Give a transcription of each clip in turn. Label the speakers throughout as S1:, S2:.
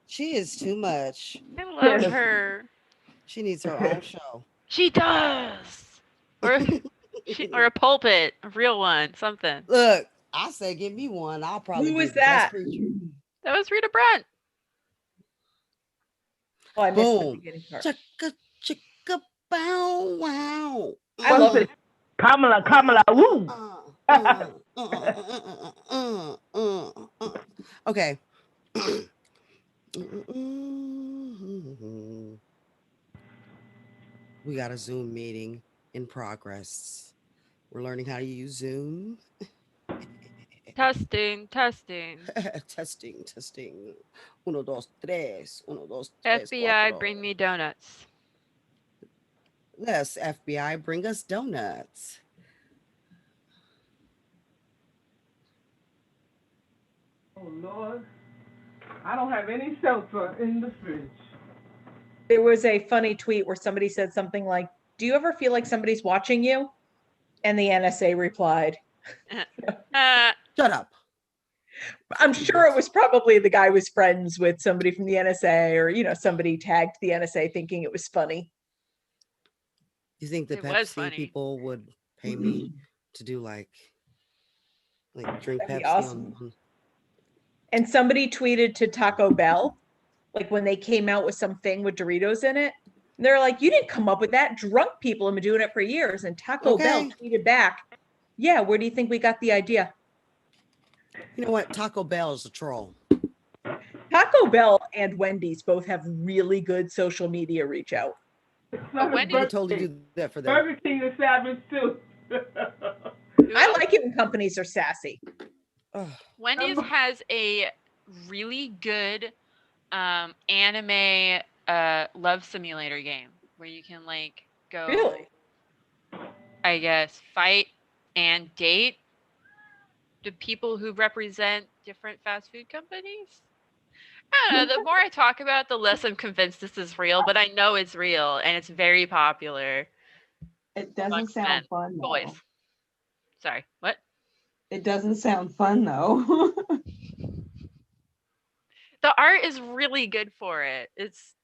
S1: She is too much.
S2: I love
S3: Yes.
S2: her.
S1: She needs her own show.
S2: She does. Or or a pulpit, a real one, something.
S1: Look, I say give me one. I'll probably
S4: Who
S1: be
S4: was
S1: the best
S4: that?
S1: preacher.
S2: That was Rita Brent.
S4: Oh, I missed the
S1: Boom.
S4: beginning part.
S1: Chicka chicka bow wow.
S4: I
S3: One
S4: love
S3: said,
S1: Mm,
S3: Kamala,
S1: uh,
S3: Kamala,
S1: uh,
S3: woo.
S1: uh, uh, Okay. We got a Zoom meeting in progress. We're learning how to use Zoom.
S2: Testing, testing.
S1: Testing, testing. Uno, dos, tres. Uno, dos, tres,
S2: FBI,
S1: cuatro.
S2: bring me donuts.
S1: Yes, FBI, bring us donuts.
S3: Oh, Lord. I don't have any shelter in the fridge.
S4: There was a funny tweet where somebody said something like, "Do you ever feel like somebody's watching you?" And the NSA replied,
S2: uh,
S1: Shut up.
S4: I'm sure it
S1: Idiot.
S4: was probably the guy was friends with somebody from the NSA, or somebody tagged the NSA thinking it was funny.
S1: You think the
S2: it was
S1: Pepsi
S2: funny.
S1: people would pay me to do like drink
S4: That'd be
S1: Pepsi on,
S4: awesome.
S1: on
S4: And somebody tweeted to Taco Bell, like when they came out with something with Doritos in it. They're like, "You didn't come up with that. Drunk people have been doing it for years." And Taco Bell
S1: Okay.
S4: tweeted back, "Yeah, where do you think we got the idea?"
S1: You know what? Taco Bell is a troll.
S4: Taco Bell and Wendy's both have really good social media reach out.
S3: It's
S2: But
S3: not as
S1: You
S2: Wendy's
S1: can
S3: Burger
S1: totally
S3: King.
S1: do that for them.
S3: Burger King is savage too.
S4: I
S2: well,
S4: like it when companies are sassy.
S1: Ugh.
S2: Wendy's has a really good anime love simulator game where you can like go,
S4: Really?
S2: I guess, fight and date the people who represent different fast food companies. I don't know. The more I talk about it, the less I'm convinced this is real, but I know it's real and it's very popular
S5: It doesn't
S2: amongst men.
S5: sound fun
S2: Boys.
S5: though.
S2: Sorry. What?
S5: It doesn't sound fun though.
S2: The art is really good for it. It's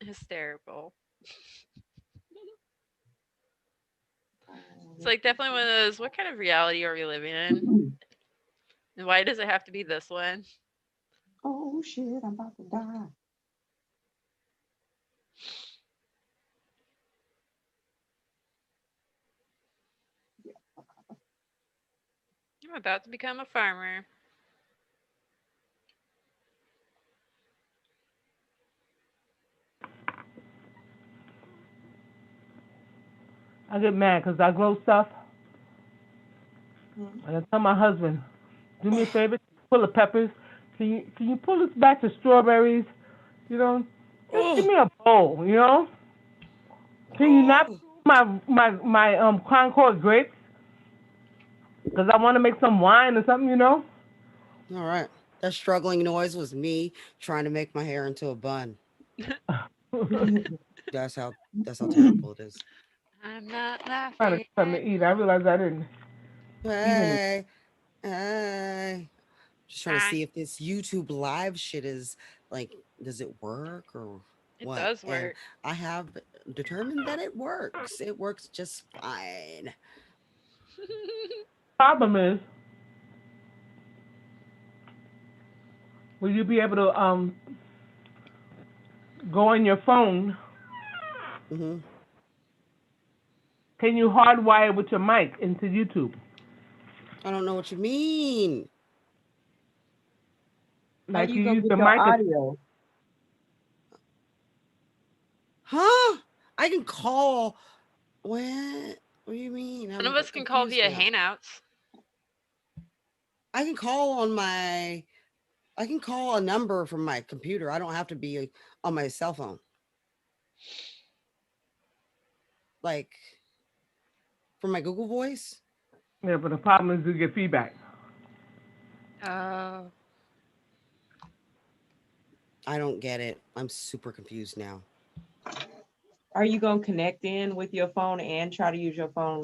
S2: hysterical. It's like definitely one of those, what kind of reality are we living in? And why does it have to be this one?
S5: Oh shit, I'm about to die.
S2: I'm about to become a farmer.
S3: I get mad because I grow stuff,
S5: Hmm.
S3: and I tell my husband, "Do me a favor, pull the peppers. Can you pull this batch of strawberries? You know, just give
S1: Oh,
S3: me a bowl. You know, can you not
S1: oh.
S3: pull my Concord grapes? Because I want to make some wine or something. You know."
S1: All right. That struggling noise was me trying to make my hair into a bun. That's how terrible it is.
S2: I'm not
S3: Trying to
S2: laughing
S3: get something
S2: at
S3: to eat. I realized I didn't eat any.
S1: Hey, hey. Just trying to
S2: ah,
S1: see if this YouTube live shit is like, does it work or
S2: it
S1: what?
S2: does
S1: And
S2: work.
S1: I have determined that it works. It works just fine.
S3: Problem is, will you be able to go on your phone?
S1: Hmm.
S3: Can you hardwire with your mic into YouTube?
S1: I don't know what you mean.
S5: How
S3: Like
S5: you
S3: you
S5: gonna
S3: use
S5: get
S3: the
S5: your
S3: mic as
S5: audio?
S1: Huh? I can call. What? What do you mean?
S2: One of
S1: I'm
S2: us can call
S1: confused
S2: via
S1: now.
S2: Hangouts.
S1: I can call on my. I can call a number from my computer. I don't have to be on my cell phone. Like from my Google Voice.
S3: yeah, but the problem is you get feedback.
S2: Oh.
S1: I don't get it. I'm super confused now.
S5: Are you gonna connect in with your phone and try to use your phone?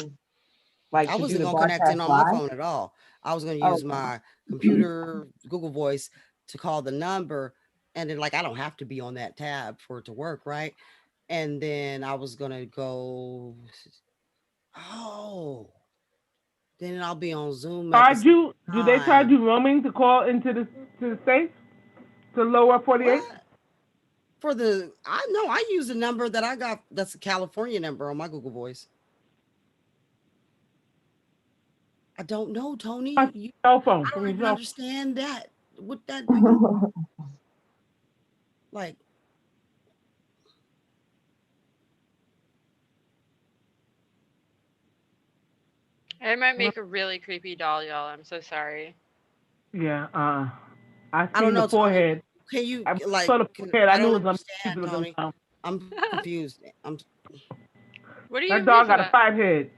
S5: Like
S1: I
S5: to do
S1: wasn't
S5: the
S1: gonna connect in
S5: broadcast
S1: on my
S5: live?
S1: phone at all. I was gonna
S5: Oh,
S1: use my computer Google Voice to call the number, and then like I don't have to be on that tab for it to work, right? And then I was gonna go. Oh, then I'll be on Zoom at the
S3: Charge
S1: same
S3: you? Do they charge
S1: time.
S3: you roaming to call into the states to lower 48?
S1: What? For the I know I use a number that I got that's a California number on my Google Voice. I don't know, Tony.
S3: Cell phone.
S1: I
S3: From
S1: don't
S3: your
S1: even
S3: cell
S1: understand that. What that mean? Like,
S2: I might
S3: phone.
S2: make a really creepy doll, y'all. I'm so sorry.
S3: Yeah. I
S1: I don't
S3: seen the
S1: know, Tony.
S3: forehead.
S1: Can you
S3: I
S1: like?
S3: saw the forehead. I
S1: I
S3: knew
S1: don't
S3: it was a creepy
S1: understand,
S3: looking
S1: Tony.
S3: clown.
S1: I'm confused. I'm.
S2: What are you
S3: That dog
S2: confused
S3: got a
S2: about?
S3: 5 head.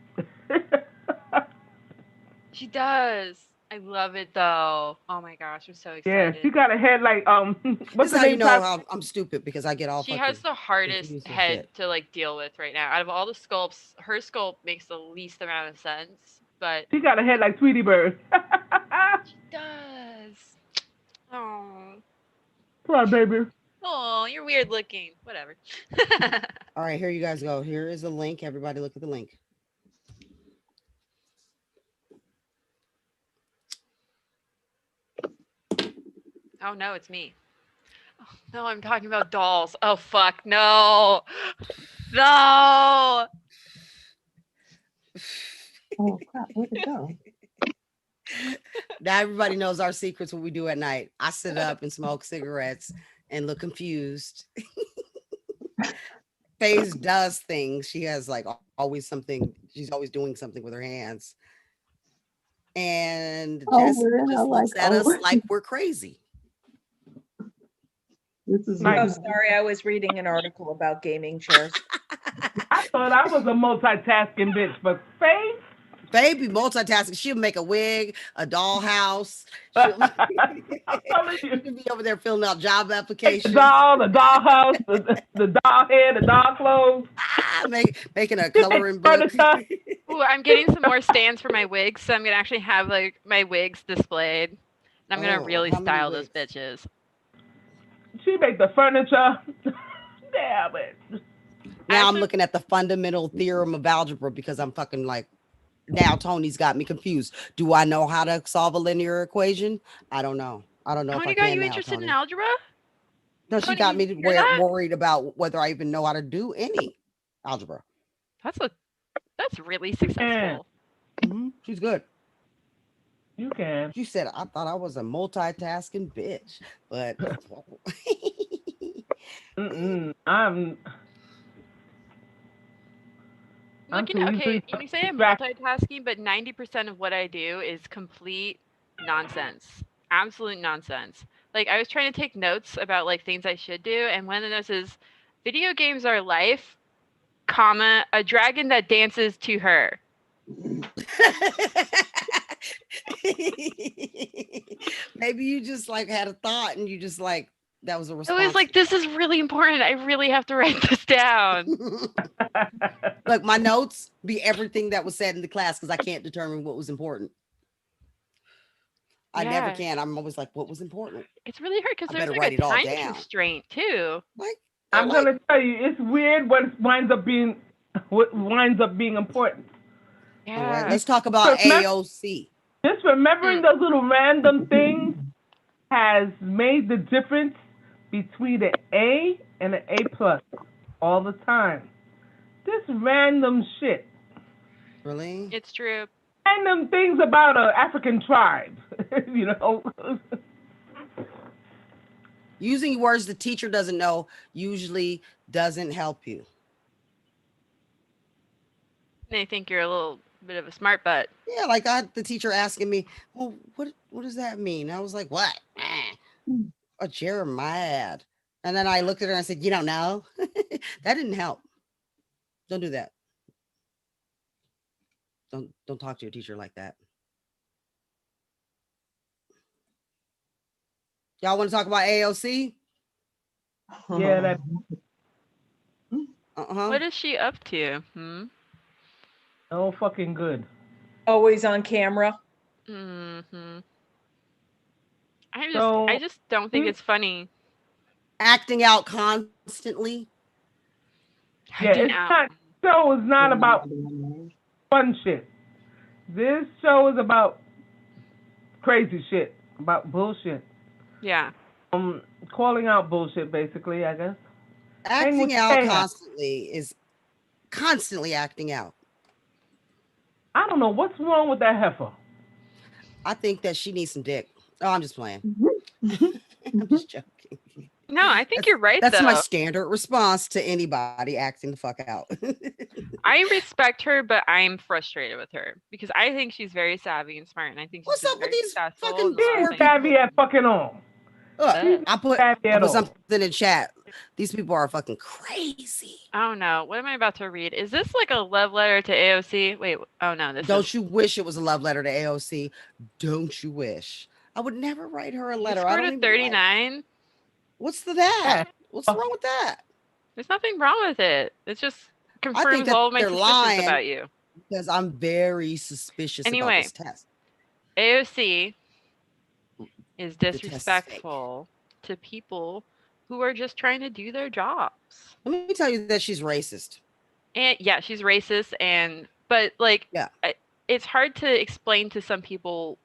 S2: She does. I love it though. Oh my gosh, I'm so
S3: Yeah, she
S2: excited.
S3: got a head like
S1: This
S3: what's
S1: is
S3: the
S1: how you
S3: name?
S1: know how I'm stupid because I get all
S2: She has
S1: fucking
S2: the hardest
S1: confused and
S2: head
S1: shit.
S2: to like deal with right now. Out of all the sculpts, her sculpt makes the least amount of sense, but
S3: She got a head like Tweety Bird.
S2: she does. Oh,
S3: Poor baby.
S2: oh, you're weird looking. Whatever.
S1: All right, here you guys go. Here is a link. Everybody, look at the link.
S2: Oh no, it's me. Oh, no, I'm talking about dolls. Oh fuck, no, no.
S5: oh crap, where'd it go?
S1: Now everybody knows our secrets. What we do at night. I sit up and smoke cigarettes and look confused. Faze does things. She has like always something. She's always doing something with her hands. And
S5: Oh,
S1: Jessica
S5: we're in a
S1: just
S5: like,
S1: looks at
S5: oh,
S1: us like we're crazy.
S5: this is
S3: Like
S4: Oh,
S5: really
S4: sorry, I was reading an article about gaming chairs.
S3: I thought I was a multitasking bitch, but Faith.
S1: Baby multitasking. She'll make a wig, a dollhouse. She'll,
S3: I'm telling you.
S1: she'll be over there filling out job
S3: Take
S1: applications.
S3: the dollhouse, the doll head, the doll clothes,
S1: Making a
S3: she makes
S1: coloring book.
S3: furniture.
S2: Ooh, I'm getting some more stands for my wigs, so I'm gonna actually have like my wigs displayed. And I'm gonna
S1: Oh,
S2: really
S1: how many
S2: style those
S1: wigs?
S2: bitches.
S3: She make the furniture. Damn it.
S1: Now I'm
S2: Actually,
S1: looking at the fundamental theorem of algebra because I'm fucking like, now Tony's got me confused. Do I know how to solve a linear equation? I don't know. I don't know if I
S2: Tony got
S1: can
S2: you
S1: now,
S2: interested in
S1: Tony.
S2: algebra?
S1: No, she
S2: Tony,
S1: got
S2: you
S1: me
S2: hear that?
S1: worried about whether I even know how to do any algebra.
S2: That's really
S3: You can.
S2: successful.
S1: She's good.
S3: You can.
S1: She said, I thought I was a multitasking bitch, but
S3: I'm
S2: Looking,
S3: too
S2: okay,
S3: easily
S2: you say I'm
S3: distracted.
S2: multitasking, but 90% of what I do is complete nonsense. Absolute nonsense. Like I was trying to take notes about like things I should do, and one of the notes is video games are life, comma, a dragon that dances to her.
S1: maybe you just like had a thought and you just like that was a
S2: I was
S1: response.
S2: like, this is really important. I really have to write this down.
S1: Look, my notes be everything that was said in the class because I can't determine what was important. I never
S2: Yeah.
S1: can. I'm always like, what was important?
S2: It's really hard because
S1: I
S2: there's
S1: better
S2: like
S1: write
S2: a
S1: it all
S2: time
S1: down.
S2: constraint too.
S1: Like,
S3: I'm
S1: like
S3: gonna tell you, it's weird what winds up being important.
S1: all right,
S2: Yeah.
S1: let's talk about
S3: Remember,
S1: AOC.
S3: just remembering those little random things has made the difference between an A and an A plus all the time. This random shit,
S1: Really?
S2: It's true.
S3: random things about an African tribe, you know.
S1: Using words the teacher doesn't know usually doesn't help you.
S2: They think you're a little bit of a smart butt.
S1: Yeah, like I had the teacher asking me, well, what does that mean? I was like, what? A Jeremiah. And then I looked at her and I said, you don't know? That didn't help. Don't do that. Don't talk to your teacher like that. Y'all want to talk about AOC?
S3: Yeah, that
S1: Uh-huh.
S2: What is she up to?
S3: no fucking good.
S4: Always on camera.
S2: Mm-hmm. I
S3: So
S2: just don't think it's funny.
S1: Acting out constantly.
S3: yeah,
S2: Acting
S3: it's
S2: out.
S3: not. Show is not
S5: Yeah,
S3: about fun shit. This show is about crazy shit, about bullshit.
S2: Yeah.
S3: Calling out bullshit, basically. I guess. Hang with
S1: Acting
S3: the
S1: out
S3: Ahab.
S1: constantly is constantly acting out.
S3: I don't know what's wrong with that heifer.
S1: I think that she needs some dick. Oh, I'm just playing.
S5: Mhm.
S1: I'm just joking.
S2: No, I think
S1: That's
S2: you're right
S1: that's my
S2: though.
S1: standard response to anybody acting the fuck out.
S2: I respect her, but I'm frustrated with her because I think she's very savvy and smart, and I think she's
S1: What's
S2: been
S1: up with
S2: very
S1: these
S2: successful
S1: fucking
S2: in a
S3: She
S2: lot of
S3: ain't
S1: poor
S2: things.
S3: savvy
S1: people?
S3: at fucking all.
S1: Look,
S3: She's
S2: Ugh.
S3: not
S1: I
S3: savvy at
S1: put
S3: all.
S1: something in chat. These people are fucking crazy.
S2: Oh no, what am I about to read? Is this like a love letter to AOC? Wait, oh no, this is.
S1: Don't you wish it was a love letter to AOC? Don't you wish? I would never write her a
S2: You
S1: letter. I
S2: scored
S1: don't
S2: a
S1: even like.
S2: 39.
S1: What's the that?
S3: Yeah.
S1: What's wrong with that?
S2: There's nothing wrong with it. It just
S1: I think
S2: confirms
S1: that
S2: all my
S1: they're
S2: suspicions
S1: lying
S2: about you.
S1: because I'm very suspicious about
S2: Anyway,
S1: this test.
S2: AOC is
S1: The test is fake.
S2: disrespectful to people who are just trying to do their jobs.
S1: Let me tell you that she's racist.
S2: And yeah, she's racist, but like
S1: Yeah.
S2: it's hard to explain to some people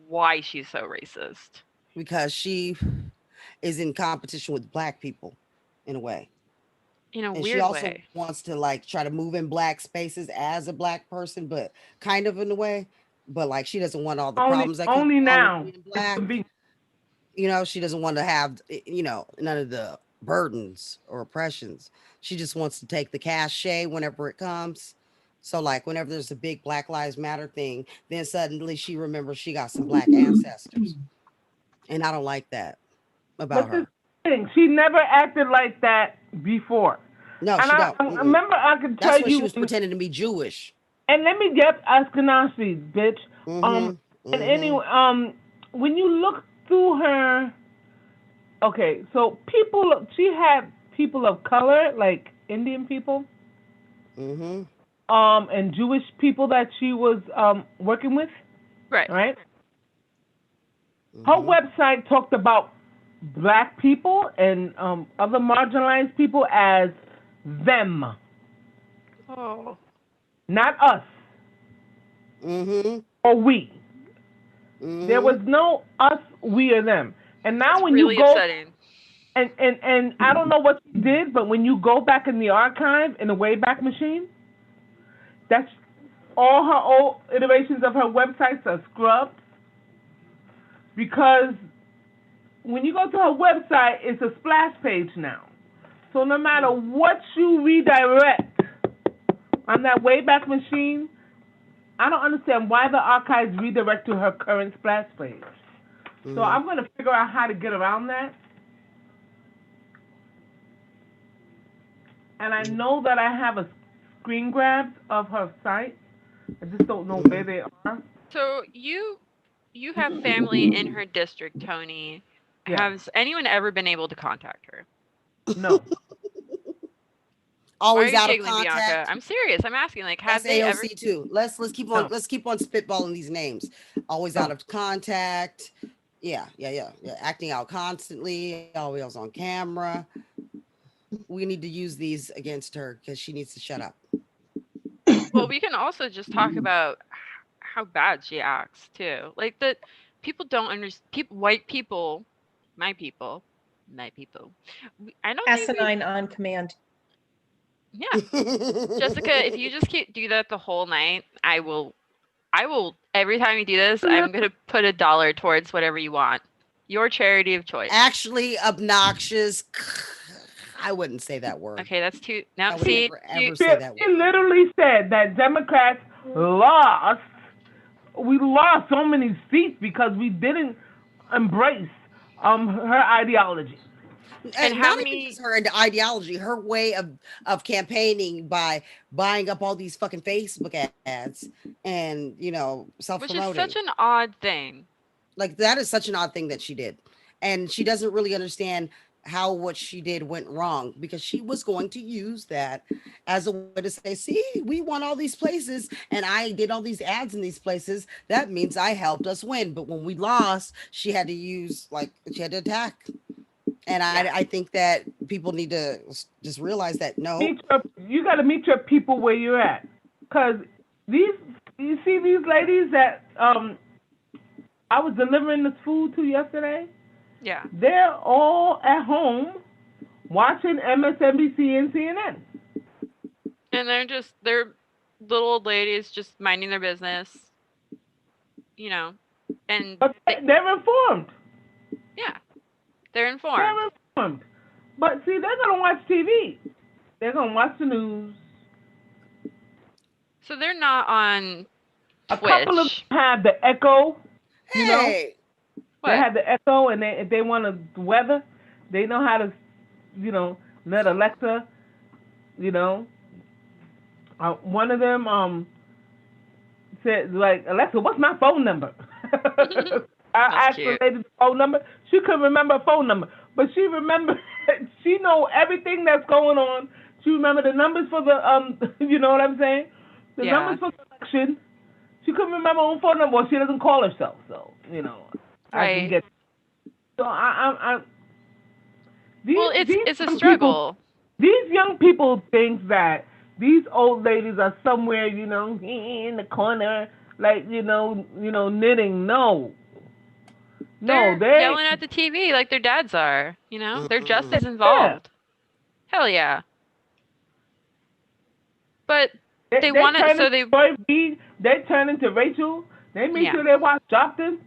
S2: why she's so racist.
S1: Because she is in competition with black people in a way.
S2: In a
S1: And she
S2: weird
S1: also
S2: way.
S1: wants to like try to move in black spaces as a black person, but kind of in a way. But like she doesn't want all the
S3: Only,
S1: problems that come
S3: only
S1: along with
S3: now.
S1: being
S3: It's
S1: black.
S3: convenient.
S1: She doesn't want to have none of the burdens or oppressions. She just wants to take the cachet whenever it comes. So like whenever there's a big Black Lives Matter thing, then suddenly she remembers she got some black ancestors. And I don't like that about
S3: But this
S1: her.
S3: thing, she never acted like that before.
S1: No,
S3: And
S1: she
S3: I,
S1: don't.
S3: I
S1: Mm-mm.
S3: remember I could
S1: That's
S3: tell
S1: when she
S3: you,
S1: was pretending to be Jewish.
S3: and let me get Ashkenazi, bitch.
S1: Mm-hmm.
S3: And
S1: Mm-hmm.
S3: anyway, when you look through her, okay, so she had people of color, like Indian people,
S1: Mm-hmm.
S3: and Jewish people that she was working with,
S2: Right.
S3: right? Her
S1: Mm-hmm.
S3: website talked about black people and other marginalized people as them,
S2: Oh.
S3: not us
S1: Mm-hmm.
S3: or we. There
S1: Mm-hmm.
S3: was no us, we, or them. And now
S2: It's
S3: when you
S2: really
S3: go,
S2: upsetting.
S3: and I don't know what she did, but when you go back in the archive in the Wayback Machine, that's all her old iterations of her websites are scrubbed because when you go to her website, it's a splash page now. So no matter what you redirect on that Wayback Machine, I don't understand why the archives redirect to her current splash page. So
S1: Mm-hmm.
S3: I'm going to figure out how to get around that. And I know that I have a screen grabs of her site. I just don't know where they are.
S2: So you have family in her district, Tony.
S3: Yeah.
S2: Has anyone ever been able to contact her?
S3: No.
S2: Why are
S1: Always
S2: you
S1: out of
S2: giggling, Bianca?
S1: contact.
S2: I'm serious. I'm asking, like, have
S1: That's
S2: they ever?
S1: AOC too.
S3: No.
S1: Let's keep on spitballing these names. Always out
S3: No.
S1: of contact. Yeah. Acting out constantly, always on camera. We need to use these against her because she needs to shut up.
S2: Well, we can also just talk about how bad she acts too. Like that, people don't understand. People, white people, my people, my people. I don't think we.
S4: Asinine on command.
S2: Yeah, Jessica, if you just do that the whole night, I will. I will every time you do this. I'm gonna put $1 towards whatever you want. Your charity of choice.
S1: Actually, obnoxious. I wouldn't say that word.
S2: Okay, that's too. Now,
S1: I would
S2: see,
S1: never ever say that
S3: She
S1: word.
S3: literally said that Democrats lost. We lost so many seats because we didn't embrace her ideology.
S2: and how
S1: Not even
S2: many?
S1: just her ideology, her way of campaigning by buying up all these fucking Facebook ads and self
S2: Which is
S1: promoting.
S2: such an odd thing.
S1: Like that is such an odd thing that she did, and she doesn't really understand how what she did went wrong because she was going to use that as a way to say, see, we won all these places and I did all these ads in these places. That means I helped us win. But when we lost, she had to use, like, she had to attack. And
S2: Yeah.
S1: I think that people need to just realize that no.
S3: You got to meet your people where you're at, cause these you see these ladies that I was delivering this food to yesterday.
S2: Yeah.
S3: They're all at home watching MSNBC and CNN.
S2: And they're little old ladies just minding their business, you know. And
S3: But they're informed.
S2: yeah, they're
S3: They're
S2: informed.
S3: informed. But see, they're gonna watch TV. They're gonna watch the news.
S2: So they're not on
S3: A couple of them
S2: Twitch.
S3: have the Echo. You know,
S1: Hey,
S3: they
S2: What?
S3: have the Echo, and if they want the weather, they know how to, let Alexa. You know, one of them said, like, Alexa, what's my phone number? I
S2: That's
S3: asked the
S2: cute.
S3: lady the phone number. She couldn't remember her phone number, but she remembered. She know everything that's going on. She remember the numbers for the you know what I'm saying? The
S2: Yeah.
S3: numbers for the election. She couldn't remember her own phone number. Well, she doesn't call herself, so I can
S2: Right.
S3: get. So I
S2: Well,
S3: these
S2: it's a
S3: young people
S2: struggle.
S3: these young people think that these old ladies are somewhere, in the corner, like, knitting. No, no,
S2: They're
S3: they,
S2: yelling at the TV like their dads are, you know? They're just
S1: mm-mm.
S2: as
S3: yeah,
S2: involved. Hell yeah. But
S3: they,
S2: they
S3: they
S2: want it
S3: turn
S2: so
S3: into
S2: they
S3: Joy B, they turn into Rachel. They make
S2: yeah.
S3: sure they watch Joplin.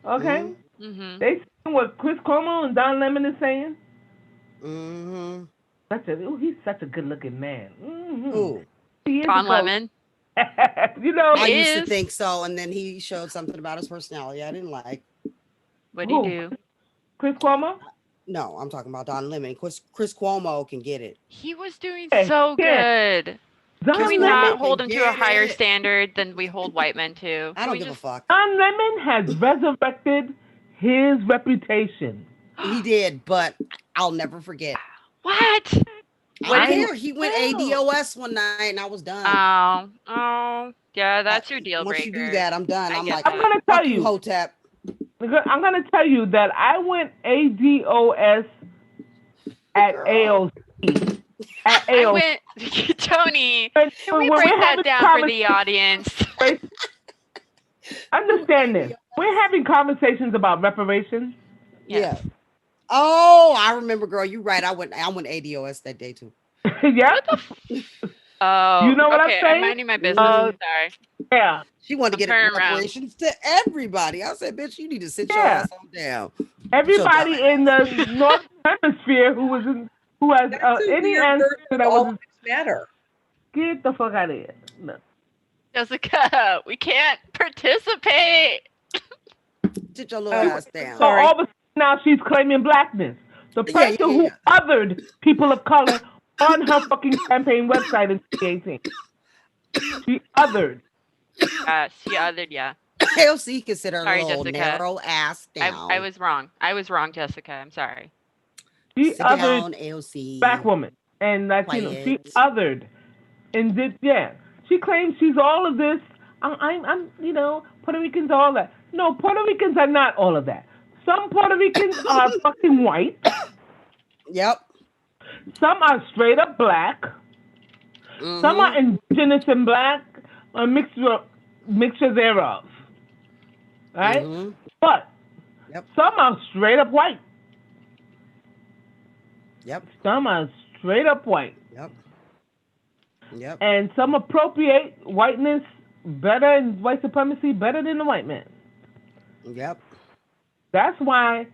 S3: Okay,
S1: Mm-hmm.
S2: Mhm.
S3: they see what Chris Cuomo and Don Lemon is saying.
S1: Mm-hmm.
S3: He's such a good-looking man.
S1: Who?
S3: He is a
S2: Don
S3: coach.
S2: Lemon.
S3: you know
S1: I
S2: He
S1: used to
S2: is.
S1: think so, and then he showed something about his personality I didn't like.
S2: What'd he
S3: who?
S2: do?
S3: Chris Cuomo?
S1: No, I'm talking about Don Lemon. Chris Cuomo can get it.
S2: He was doing
S3: Yeah,
S2: so
S3: yeah.
S2: good. Can
S1: Chris
S2: we
S3: Don Lemon.
S2: not
S1: Cuomo can
S2: hold him to a
S1: get
S2: higher
S1: it.
S2: standard than we hold white men to?
S1: I
S2: Can
S1: don't
S2: we
S1: give a
S2: just
S1: fuck.
S3: Don Lemon has resurrected his reputation.
S1: He did, but I'll never forget.
S2: What?
S1: I
S2: What
S1: don't
S2: did he
S3: I
S1: care. He went
S2: well,
S1: ADOS one night, and I was done.
S2: oh, yeah,
S1: I,
S2: that's your deal
S1: once you do
S2: breaker.
S1: that, I'm done.
S2: I
S1: I'm
S2: get
S1: like,
S3: I'm
S2: that.
S3: gonna tell
S1: fuck you,
S3: you.
S1: Hotep.
S3: I'm gonna tell you that I went ADOS at
S1: Girl.
S3: AOC. At
S2: I
S3: AOC.
S2: went Tony, can
S3: When
S2: we
S3: we're
S2: break that
S3: having
S2: down for the audience?
S3: conversations,
S1: You went
S3: understand this.
S1: ADOS.
S3: We're having conversations about reparations.
S2: Yes.
S1: Yeah. Oh, I remember, girl. You right. I went ADOS that day too.
S2: What the
S3: Yep.
S2: Oh,
S3: You know what I'm
S2: okay, I'm
S3: saying?
S2: minding my business.
S1: Hmm.
S2: Sorry.
S3: Yeah.
S1: She wanted to
S2: I'm
S1: get
S2: turning around.
S1: reparations to everybody. I said, bitch, you need to sit your
S3: Yeah.
S1: ass on down. Get your dumb
S3: Everybody in
S1: ass.
S3: the Northern Hemisphere who has
S4: That's a
S3: any
S4: weird version
S3: ancestor
S4: of
S3: that
S4: all
S3: was
S4: lives matter.
S3: get the fuck out of here. No.
S2: Jessica, we can't participate.
S1: Sit your little
S4: Oh,
S1: ass down.
S3: So
S4: sorry.
S3: all of a sudden now she's claiming blackness. The
S1: Yeah,
S3: person
S1: yeah, yeah,
S3: who
S1: yeah.
S3: othered people of color on her fucking campaign website in 2018. She othered.
S2: She othered, yeah.
S1: AOC can sit her
S2: Sorry,
S1: little
S2: Jessica.
S1: narrow ass
S2: I
S1: down.
S2: was wrong. I was wrong, Jessica. I'm sorry.
S3: She
S1: Sit
S3: othered
S1: down,
S3: black
S1: AOC.
S3: woman and Latino. She
S1: Quiet.
S3: othered and did She claims she's all of this. I'm Puerto Ricans are all that. No, Puerto Ricans are not all of that. Some Puerto Ricans are fucking white.
S1: Yep.
S3: Some are straight up black. Some are
S1: Mm-hmm.
S3: indigenous and black, a mixture thereof. Right?
S1: Mm-hmm.
S3: But
S1: Yep.
S3: some are straight up white.
S1: Yep.
S3: Some are straight up white.
S1: Yep. Yep.
S3: And some appropriate whiteness better and white supremacy better than the white man.
S1: Yep.
S3: That's why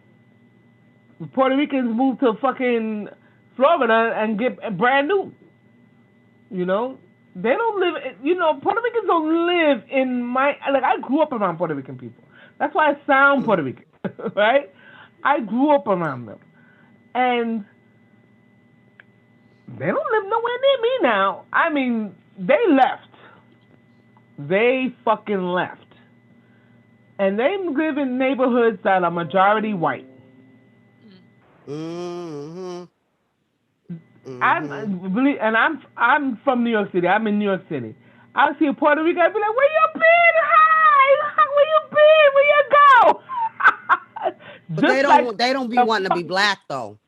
S3: Puerto Ricans move to fucking Florida and get brand new. You know? They don't live, Puerto Ricans don't live in I grew up around Puerto Rican people. That's why I sound
S1: Mm-hmm.
S3: Puerto Rican, right? I grew up around them. And they don't live nowhere near me now. I mean, they left. They fucking left. And they live in neighborhoods that are majority white.
S1: Mm-hmm.
S3: I'm
S1: Mm-hmm.
S3: believe, and I'm from New York City. I'm in New York City. I see a Puerto Rican. I'd be like, "Where you been? Hi, where you been? Where you go?"
S1: But they
S3: Just like
S1: don't they don't be
S3: the
S1: wanting to be
S3: fucking
S1: black though.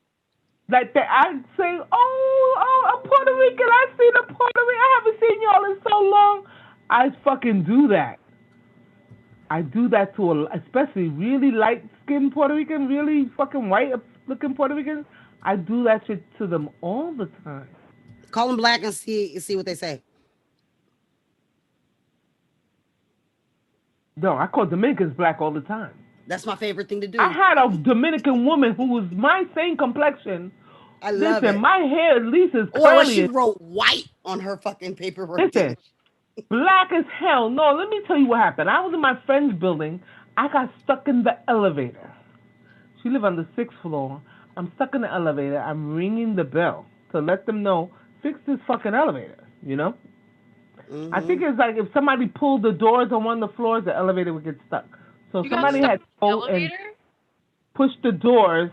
S3: like that. I say, "Oh, I'm Puerto Rican. I seen a Puerto Rican. I haven't seen y'all in so long." I fucking do that. I do that to especially really light skinned Puerto Rican, really fucking white looking Puerto Ricans. I do that shit to them all the time.
S1: Call them black and see what they say.
S3: No, I call Dominicans black all the time.
S1: That's my favorite thing to
S3: I
S1: do.
S3: had a Dominican woman who was my same complexion.
S1: I love
S3: Listen,
S1: it.
S3: my hair at least is
S1: Or what she
S3: curly.
S1: wrote white on her fucking paperwork,
S3: Listen,
S1: didn't
S3: black as hell. No, let me tell you what happened. I was in my friend's building. I got stuck in the elevator. She lived on the sixth floor. I'm stuck in the elevator. I'm ringing the bell to let them know, fix this fucking elevator, you know?
S1: she?
S3: I
S1: Mm-hmm.
S3: think it's like if somebody pulled the doors on one of the floors, the elevator would get stuck. So
S2: You got
S3: somebody
S2: stuck
S3: had
S2: in
S3: to
S2: the
S3: go and
S2: elevator?
S3: push the doors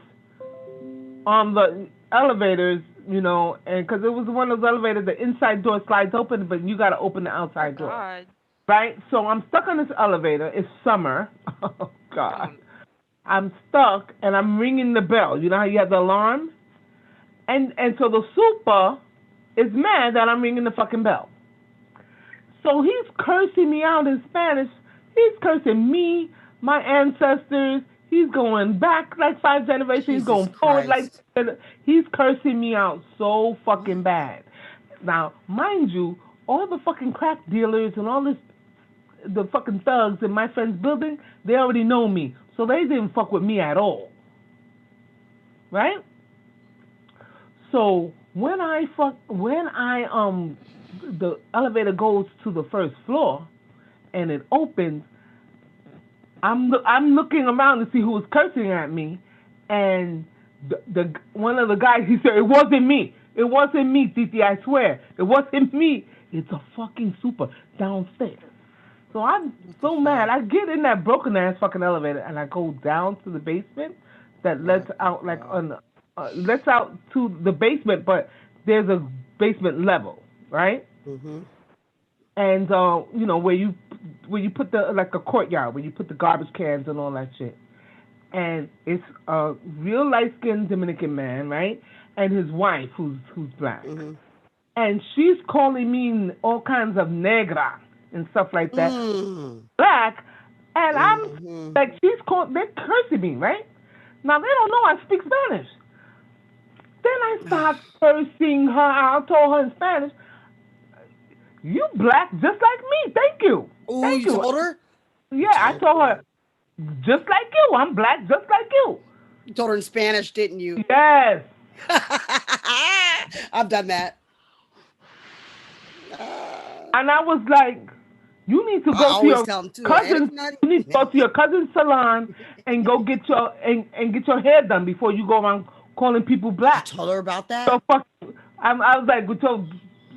S3: on the elevators, you know, and because it was one of those elevators, the inside door slides open, but you got to open the
S2: Oh
S3: outside door,
S2: God.
S3: right? So I'm stuck on this elevator. It's summer. Oh God.
S2: Don't.
S3: I'm stuck and I'm ringing the bell. You know how you have the alarm? And so the super is mad that I'm ringing the fucking bell. So he's cursing me out in Spanish. He's cursing me, my ancestors. He's going back like 5 generations. He's
S1: Jesus
S3: going forward like
S1: Christ.
S3: he's cursing me out so
S1: What?
S3: fucking bad. Now, mind you, all the fucking crack dealers and all this, the fucking thugs in my friend's building, they already know me, so they didn't fuck with me at all, right? So when the elevator goes to the first floor and it opens, I'm looking around to see who was cursing at me, and the one of the guys, he said, "It wasn't me. It wasn't me, Titi. I swear, it wasn't me. It's a fucking super downstairs." So I'm
S1: What the
S3: so mad.
S1: fuck?
S3: I get in that broken ass fucking elevator and I go down to the basement that lets
S1: What the
S3: out like
S1: fuck?
S3: on lets out to the basement, but there's a basement level, right?
S1: Mm-hmm.
S3: And you know where you put the like a courtyard where you put the garbage cans and all that shit. And it's a real light skinned Dominican man, right? And his wife who's black.
S1: Mm-hmm.
S3: And she's calling me all kinds of negra and stuff like that.
S1: Mm.
S3: Black, and I'm
S1: Mm-hmm.
S3: like they're cursing me, right? Now they don't know I speak Spanish. Then I start cursing her out, told her in Spanish, "You black just like me. Thank you.
S1: Oh,
S3: Thank
S1: you
S3: you."
S1: told her? You
S3: Yeah, I
S1: told
S3: told
S1: her.
S3: her, "Just like you. I'm black just like you."
S1: You told her in Spanish, didn't you?
S3: Yes.
S1: I've done that. Uh,
S3: And I was like, "You need to
S1: I
S3: go to
S1: always
S3: your
S1: tell them too. And it's
S3: cousin's
S1: not
S3: you need to go
S1: even.
S3: to your cousin's salon and go get and get your hair done before you go around calling people
S1: You
S3: black."
S1: told her about
S3: So
S1: that?
S3: fuck. I was like, with your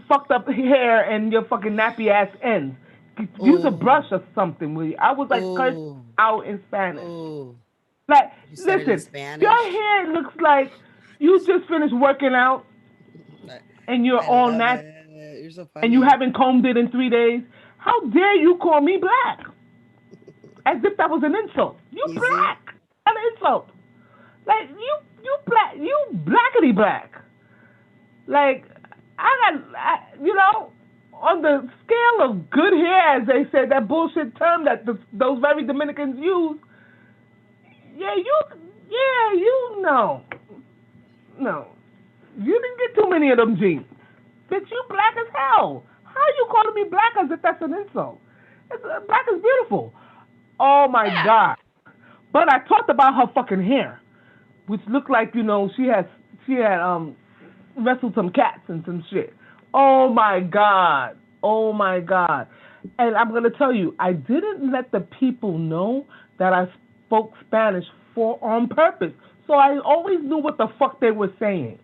S3: fucked up hair and your fucking nappy ass ends, use a
S1: Oh,
S3: brush or something, will you? I was like cursing
S1: oh,
S3: out in Spanish.
S1: oh.
S3: Like,
S1: You said it in
S3: listen, your
S1: Spanish?
S3: hair looks like you just finished working out
S1: I,
S3: and you're
S1: I
S3: all
S1: love
S3: natural
S1: it. You're so
S3: and you
S1: funny.
S3: haven't combed it in 3 days. How dare you call me black? As if that was an insult. You
S1: You see?
S3: black. An insult. Like you blackety black. Like you know, on the scale of good hair, as they said, that bullshit term that those very Dominicans use. Yeah, you know, no, you didn't get too many of them jeans. Bitch, you black as hell. How you calling me black as if that's an insult? Black is beautiful. Oh my
S2: Yeah.
S3: god. But I talked about her fucking hair, which looked like she had wrestled some cats and some shit. Oh my god. Oh my god. And I'm gonna tell you, I didn't let the people know that I spoke Spanish for on purpose. So I always knew what the fuck they were saying.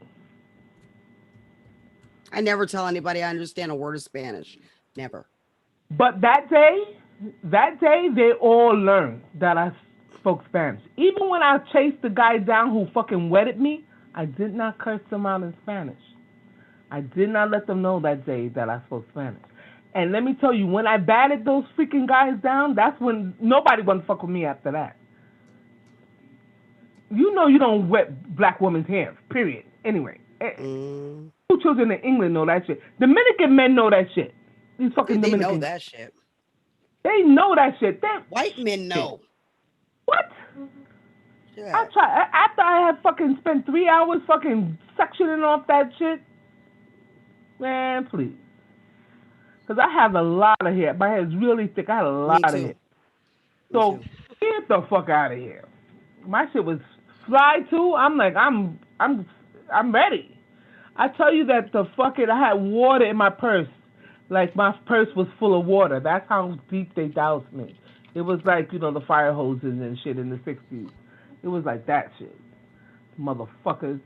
S1: I never tell anybody I understand a word of Spanish. Never.
S3: But that day they all learned that I spoke Spanish. Even when I chased the guy down who fucking wedded me, I did not curse them out in Spanish. I did not let them know that day that I spoke Spanish. And let me tell you, when I batted those freaking guys down, that's when nobody wanted to fuck with me after that. You know you don't wet black women's hair, period. Anyway,
S1: Mm.
S3: two children in England know that shit. Dominican men know that shit. These fucking
S1: They know
S3: Dominicans.
S1: that shit.
S3: They know that shit.
S1: White men know.
S3: What?
S1: Yeah.
S3: I try after I had fucking spent 3 hours fucking sectioning off that shit. Man, please. Because I have a lot of hair. My hair is really thick. I had a lot of hair.
S1: Me
S3: So
S1: too.
S3: get the fuck out of here. My shit was fly too. I'm like, I'm ready. I tell you that the fucking I had water in my purse. Like my purse was full of water. That's how deep they doused me. It was like, the fire hoses and shit in the 60s. It was like that shit. Motherfuckers.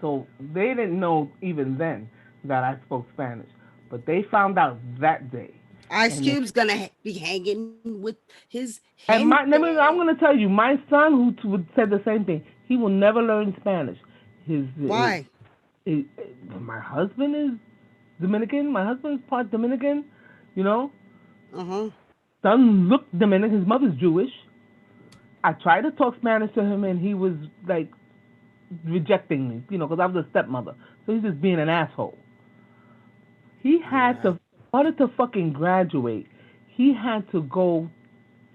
S3: So they didn't know even then that I spoke Spanish. But they found out that day.
S1: Ice
S3: And
S1: Cube's gonna be hanging with his
S3: And
S1: hand.
S3: I'm going to tell you, my son who said the same thing. He will never learn Spanish.
S1: Why?
S3: My husband is Dominican. My husband's part Dominican. You know,
S1: Uh-huh.
S3: son looked Dominican. His mother's Jewish. I tried to talk Spanish to him, and he was like rejecting me. Because I was a stepmother. So he's just being an asshole. He had to, in order to fucking graduate, he had to go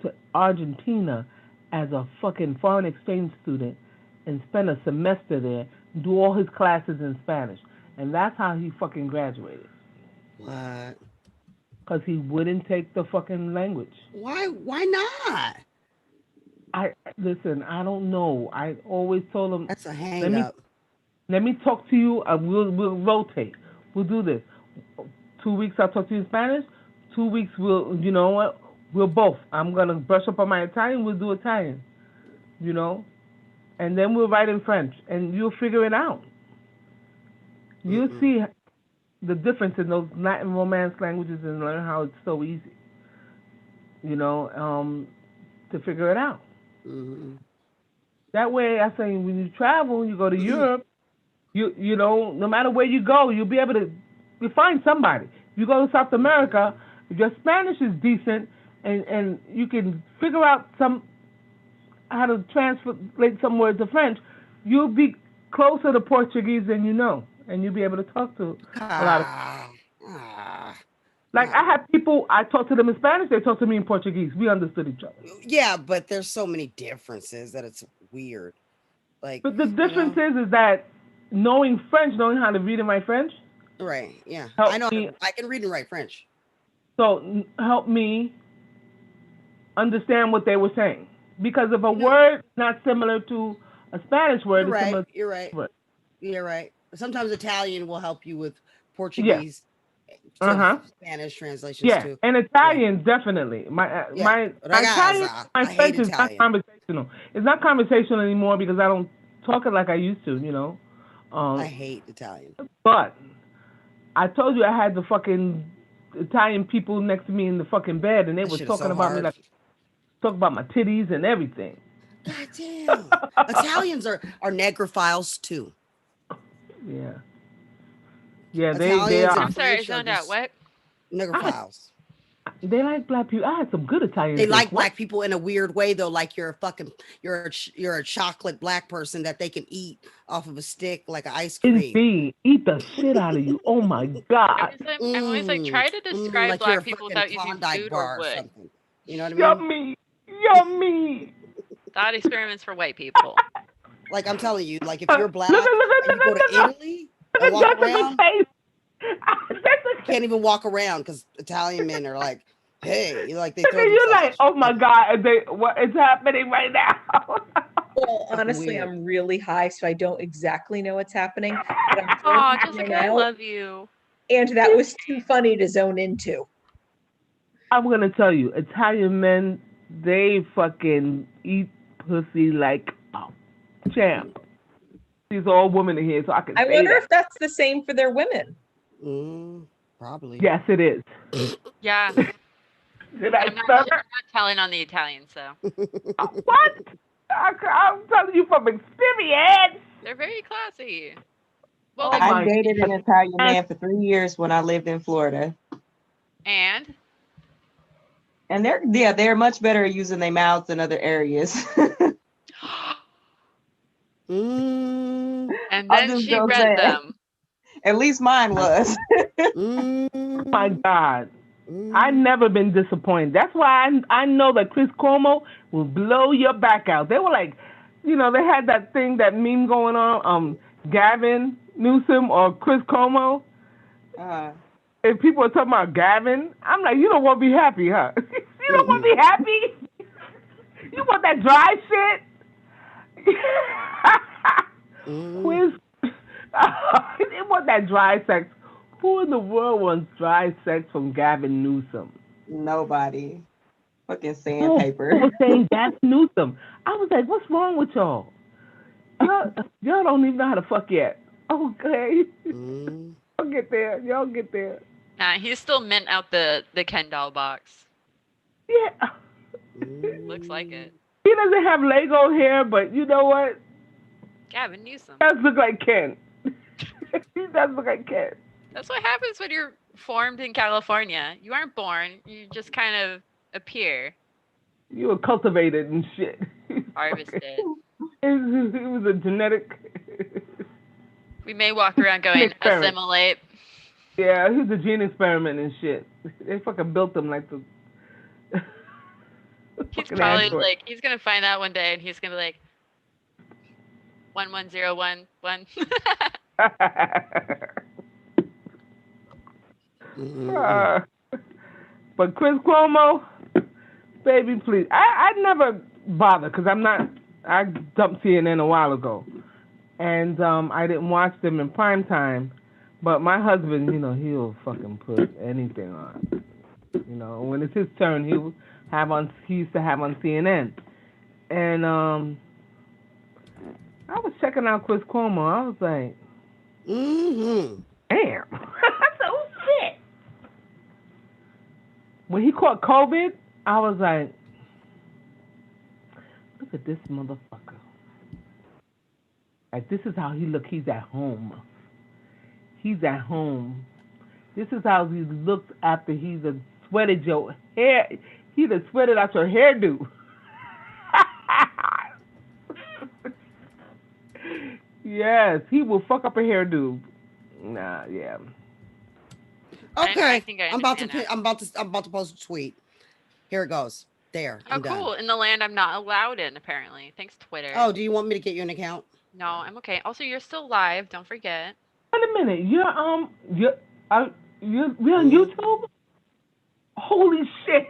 S3: to Argentina as a fucking foreign exchange student and spend a semester there, do all his classes in Spanish. And that's how he fucking graduated.
S1: What?
S3: Because he wouldn't take the fucking language.
S1: Why not?
S3: Listen, I don't know. I always told him,
S1: That's a hang up.
S3: let me talk to you. We'll rotate. We'll do this. 2 weeks I'll talk to you in Spanish. 2 weeks you know what? We'll both. I'm going to brush up on my Italian. We'll do Italian. And then we'll write in French. And you'll figure it out. You'll see the difference in those Latin Romance languages and learn how it's so easy. To figure it out.
S1: Mm-hmm.
S3: That way, I say, when you travel, you go to Europe, no matter where you go, you'll be able to find somebody. If you go to South America, if your Spanish is decent and you can figure out how to translate some words to French, you'll be closer to Portuguese than you know, and you'll be able to talk to a lot of. Like I have people, I talk to them in Spanish, they talk to me in Portuguese. We understood each other.
S1: Yeah, but there's so many differences that it's weird. Like,
S3: but the difference is that knowing French, knowing how to read and write French.
S1: Right. Yeah. I know. I can read and write French.
S3: So help me understand what they were saying. Because if a word not similar to a Spanish word,
S1: You're right. You're right. Sometimes Italian will help you with Portuguese. Spanish translations too.
S3: And Italian definitely. My Italian, my French is not conversational. It's not conversational anymore because I don't talk it like I used to.
S1: I hate Italian.
S3: But I told you I had the fucking Italian people next to me in the fucking bed, and they were talking about me talking about my titties and everything.
S1: God damn. Italians are negrophiles too.
S3: Yeah. Yeah, they are.
S2: I'm sorry, I zoned out. What?
S1: Negrophiles.
S3: They like black people. I had some good Italians.
S1: They like black people in a weird way though. Like you're a chocolate black person that they can eat off of a stick like an ice cream.
S3: Indeed, eat the shit out of you. Oh my god.
S2: I'm always like, try to describe like black people without using food or wood.
S1: Something. You know what I mean?
S3: Yummy.
S2: Thought experiments for white people.
S1: Like I'm telling you, like if you're black and you go to Italy and walk around, you can't even walk around because Italian men are like, hey, they throw
S3: you're like, oh my god, what is happening right now?
S4: Well, honestly, I'm really high, so I don't exactly know what's happening.
S2: Oh, Jessica, I love you.
S4: And that was too funny to zone into.
S3: I'm gonna tell you, Italian men, they fucking eat pussy like a champ. These are all women in here, so I can.
S4: I wonder if that's the same for their women.
S1: Probably.
S3: Yes, it is.
S2: Yeah.
S3: Did I
S2: I'm not,
S3: stutter?
S2: I'm not telling on the Italian, so
S3: What? I'm telling you from experience.
S2: they're very classy. Well,
S3: Oh
S2: they're
S5: I
S3: my
S5: dated an
S3: God.
S5: Italian
S3: And
S5: man for 3 years when I lived in Florida.
S2: and
S5: And they're much better at using their mouths in other areas.
S1: Mm,
S2: and
S5: I'm
S2: then
S5: just
S2: she
S5: gonna
S2: read
S5: say,
S2: them.
S5: at least mine was.
S3: my
S1: mm,
S3: God. I've
S1: mm.
S3: never been disappointed. That's why I know that Chris Cuomo will blow your back out. They were like, they had that thing, that meme going on, Gavin Newsom or Chris Cuomo.
S5: uh,
S3: If people are talking about Gavin, I'm like, you don't want to be happy, huh? You don't want to
S1: Mm-mm.
S3: be happy? You want that dry shit?
S1: Mm.
S3: Quiz. They want that dry sex. Who in the world wants dry sex from Gavin Newsom?
S5: Nobody. Fucking
S3: Oh,
S5: sandpaper.
S3: people were saying Gavin Newsom. I was like, what's wrong with y'all? Y'all don't even know how to fuck yet. Okay.
S1: Mm.
S3: Y'all get there. Y'all get there.
S2: He's still mint out the Ken doll box.
S3: Yeah.
S2: Looks like
S1: Mm.
S2: it.
S3: He doesn't have Lego hair, but you know what?
S2: Gavin Newsom.
S3: He does look like Ken. He does look like Ken.
S2: That's what happens when you're formed in California. You aren't born. You just kind of appear.
S3: You were cultivated and shit.
S2: Harvested.
S3: It was a genetic
S2: We may walk around
S3: gene
S2: going,
S3: experiment.
S2: assimilate.
S3: Yeah, he was a gene experiment and shit. They fucking built him like the
S2: He's
S3: fucking
S2: probably
S3: android.
S2: like, he's going to find out one day and he's going to be like, 11011.
S1: Mm.
S3: Uh, but Chris Cuomo, baby, please. I never bother because I'm not. I dumped CNN a while ago, and I didn't watch them in prime time. But my husband, he'll fucking put anything on. When it's his turn, he used to have on CNN, and I was checking out Chris Cuomo. I was like,
S1: Mm-hmm.
S3: damn. I said, oh shit. When he caught COVID, I was like, look at this motherfucker. Like, this is how he look. He's at home. He's at home. This is how he looks after he's a sweated your hair. He'd have sweated out your hairdo. Yes, he will fuck up a hairdo. Nah, yeah.
S2: I
S1: Okay,
S2: think I
S1: I'm about to.
S2: understand now.
S1: I'm about to post a tweet. Here it goes. There,
S2: Oh,
S1: I'm done.
S2: cool. In the land I'm not allowed in, apparently. Thanks, Twitter.
S1: Oh, do you want me to get you an account?
S2: No, I'm okay. Also, you're still live. Don't forget.
S3: Wait a minute. Uh, we on
S1: Mm.
S3: YouTube? Holy shit!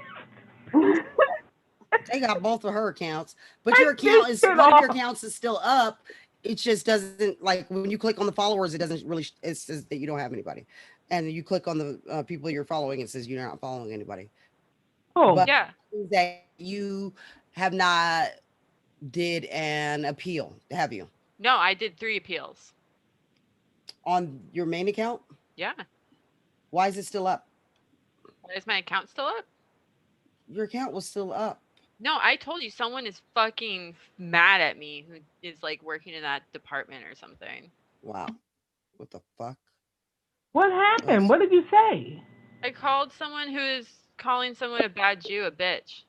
S1: They got both of her accounts, but your
S3: Take this
S1: account is
S3: shit
S1: one of your
S3: off.
S1: accounts is still up. It just doesn't like when you click on the followers, it doesn't really. It says that you don't have anybody, and you click on the people you're following, it says you're not following anybody.
S3: Oh,
S1: But
S2: Yeah.
S1: that you have not did an appeal, have you,
S2: No, I did 3 appeals.
S1: on your main account?
S2: Yeah.
S1: Why is it still up?
S2: Is my account still up?
S1: Your account was still up.
S2: No, I told you someone is fucking mad at me who is like working in that department or something.
S1: Wow, what the fuck?
S3: what happened? What did you say?
S2: I called someone who is calling someone a bad Jew a bitch.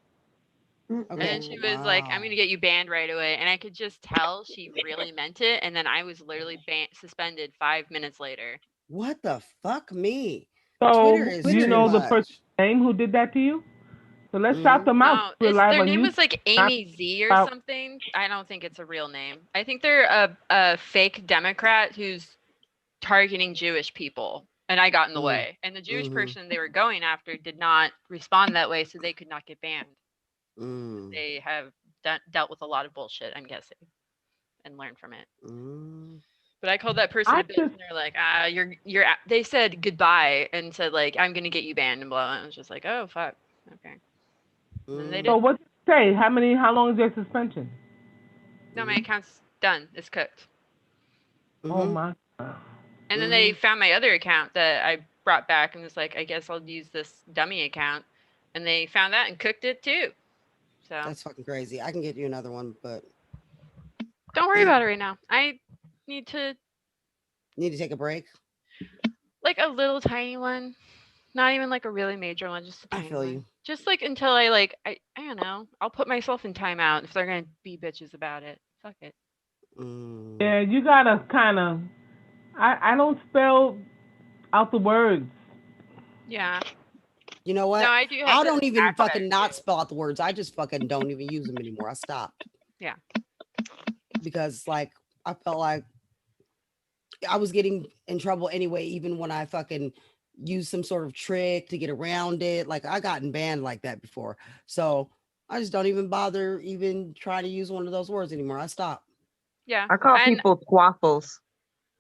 S2: And
S1: Okay,
S2: then she was like, I'm
S1: wow.
S2: going to get you banned right away. And I could just tell she really meant it. And then I was literally suspended 5 minutes later.
S1: What the fuck me? Twitter
S3: So,
S1: is
S3: do you
S1: too
S3: know the person's
S1: much.
S3: name who did that to you? So let's shout
S1: Mhm.
S3: them out.
S2: No,
S3: We're
S2: it's
S3: live
S2: their
S3: on
S2: name
S3: YouTube.
S2: was like
S3: Not
S2: Amy Z or
S3: about-
S2: something. I don't think it's a real name. I think they're a fake Democrat who's targeting Jewish people. And I got in the
S1: Mm.
S2: way. And the Jewish
S1: Mhm.
S2: person they were going after did not respond that way, so they could not get banned.
S1: Mm.
S2: They have dealt with a lot of bullshit, I'm guessing, and learned from it.
S1: Mm.
S2: But I called that person
S3: I
S2: a bitch,
S3: just,
S2: and they're like, they said goodbye and said like, I'm gonna get you banned and blah. And I was just like, oh fuck, okay. And then they
S3: so
S2: did.
S3: what did you say? How long is your suspension?
S2: No, my account's done. It's cooked.
S3: Oh
S1: Mhm.
S3: my God.
S2: And then they found my other account that I brought back and was like, I guess I'll use this dummy account. and they found that and cooked it too. So
S1: That's fucking crazy. I can get you another one, but
S2: don't worry about it right now. I need to
S1: need to take a break.
S2: like a little tiny one, not even like a really major one, just a
S1: I
S2: tiny
S1: feel
S2: one.
S1: you.
S2: Just like until I like I don't know. I'll put myself in timeout if they're gonna be bitches about it. Fuck it.
S1: Mm.
S3: Yeah, you gotta kind of. I don't spell out the words.
S2: Yeah.
S1: You know
S2: No,
S1: what?
S2: I do have
S1: I
S2: to
S1: don't even
S2: fact check
S1: fucking not
S2: too.
S1: spell out the words. I just fucking don't even use them anymore. I stopped
S2: Yeah.
S1: because like I felt like I was getting in trouble anyway, even when I fucking used some sort of trick to get around it. Like I gotten banned like that before. So I just don't even bother even trying to use one of those words anymore. I stopped.
S2: Yeah.
S5: I call
S2: And
S5: people twaffles,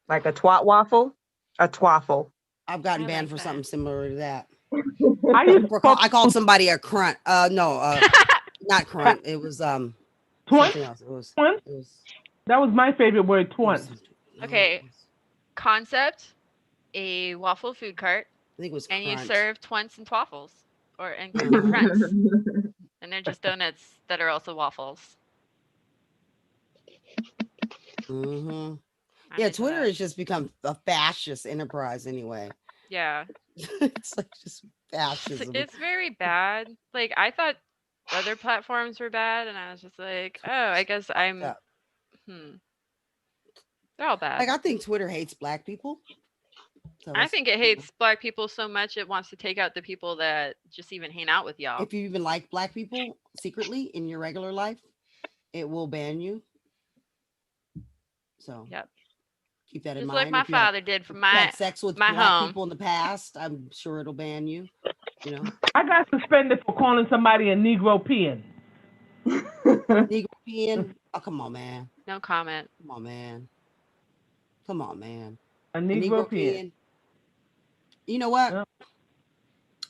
S5: like a twat waffle, a twaffle.
S1: I've gotten
S2: I
S1: banned
S2: like
S1: for
S2: that.
S1: something similar to that.
S3: I used to call
S1: I called
S3: people
S1: somebody a crunt. No, not crunt. It was
S3: twins.
S1: something else. It was
S3: Twins.
S1: it was
S3: That was my favorite word,
S1: it was
S3: twins.
S1: something. No, it
S2: Okay.
S1: was
S2: Concept: a waffle food cart,
S1: I think it was
S2: and you
S1: crunch.
S2: serve twints and twaffles, or and
S1: Uh-huh.
S2: crunts, and they're just donuts that are also waffles.
S1: Mm-hmm.
S2: I'm
S1: Yeah,
S2: into
S1: Twitter
S2: that.
S1: has just become a fascist enterprise anyway.
S2: Yeah.
S1: It's like just fascism.
S2: It's very bad. Like I thought other platforms were bad, and I was just like, oh, I guess I'm.
S1: Yeah.
S2: Hmm. They're all
S1: Like
S2: bad.
S1: I think Twitter hates black people. So
S2: I
S1: it's,
S2: think it
S1: you know,
S2: hates black people so much it wants to take out the people that just even hang out with y'all.
S1: if you even like black people secretly in your regular life, it will ban you. So
S2: Yep.
S1: keep that in
S2: Just like
S1: mind.
S2: my father did for
S1: If you
S2: my
S1: had sex with
S2: my
S1: black
S2: home.
S1: people in the past, I'm sure it'll ban you. You know,
S3: I got suspended for calling somebody a Negro peon.
S1: Negro peeing. Oh, come on, man.
S2: No comment.
S1: Come on, man. Come on, man.
S3: A
S1: A
S3: Negro
S1: Negro
S3: peon.
S1: peeing. You know what?
S3: Yeah,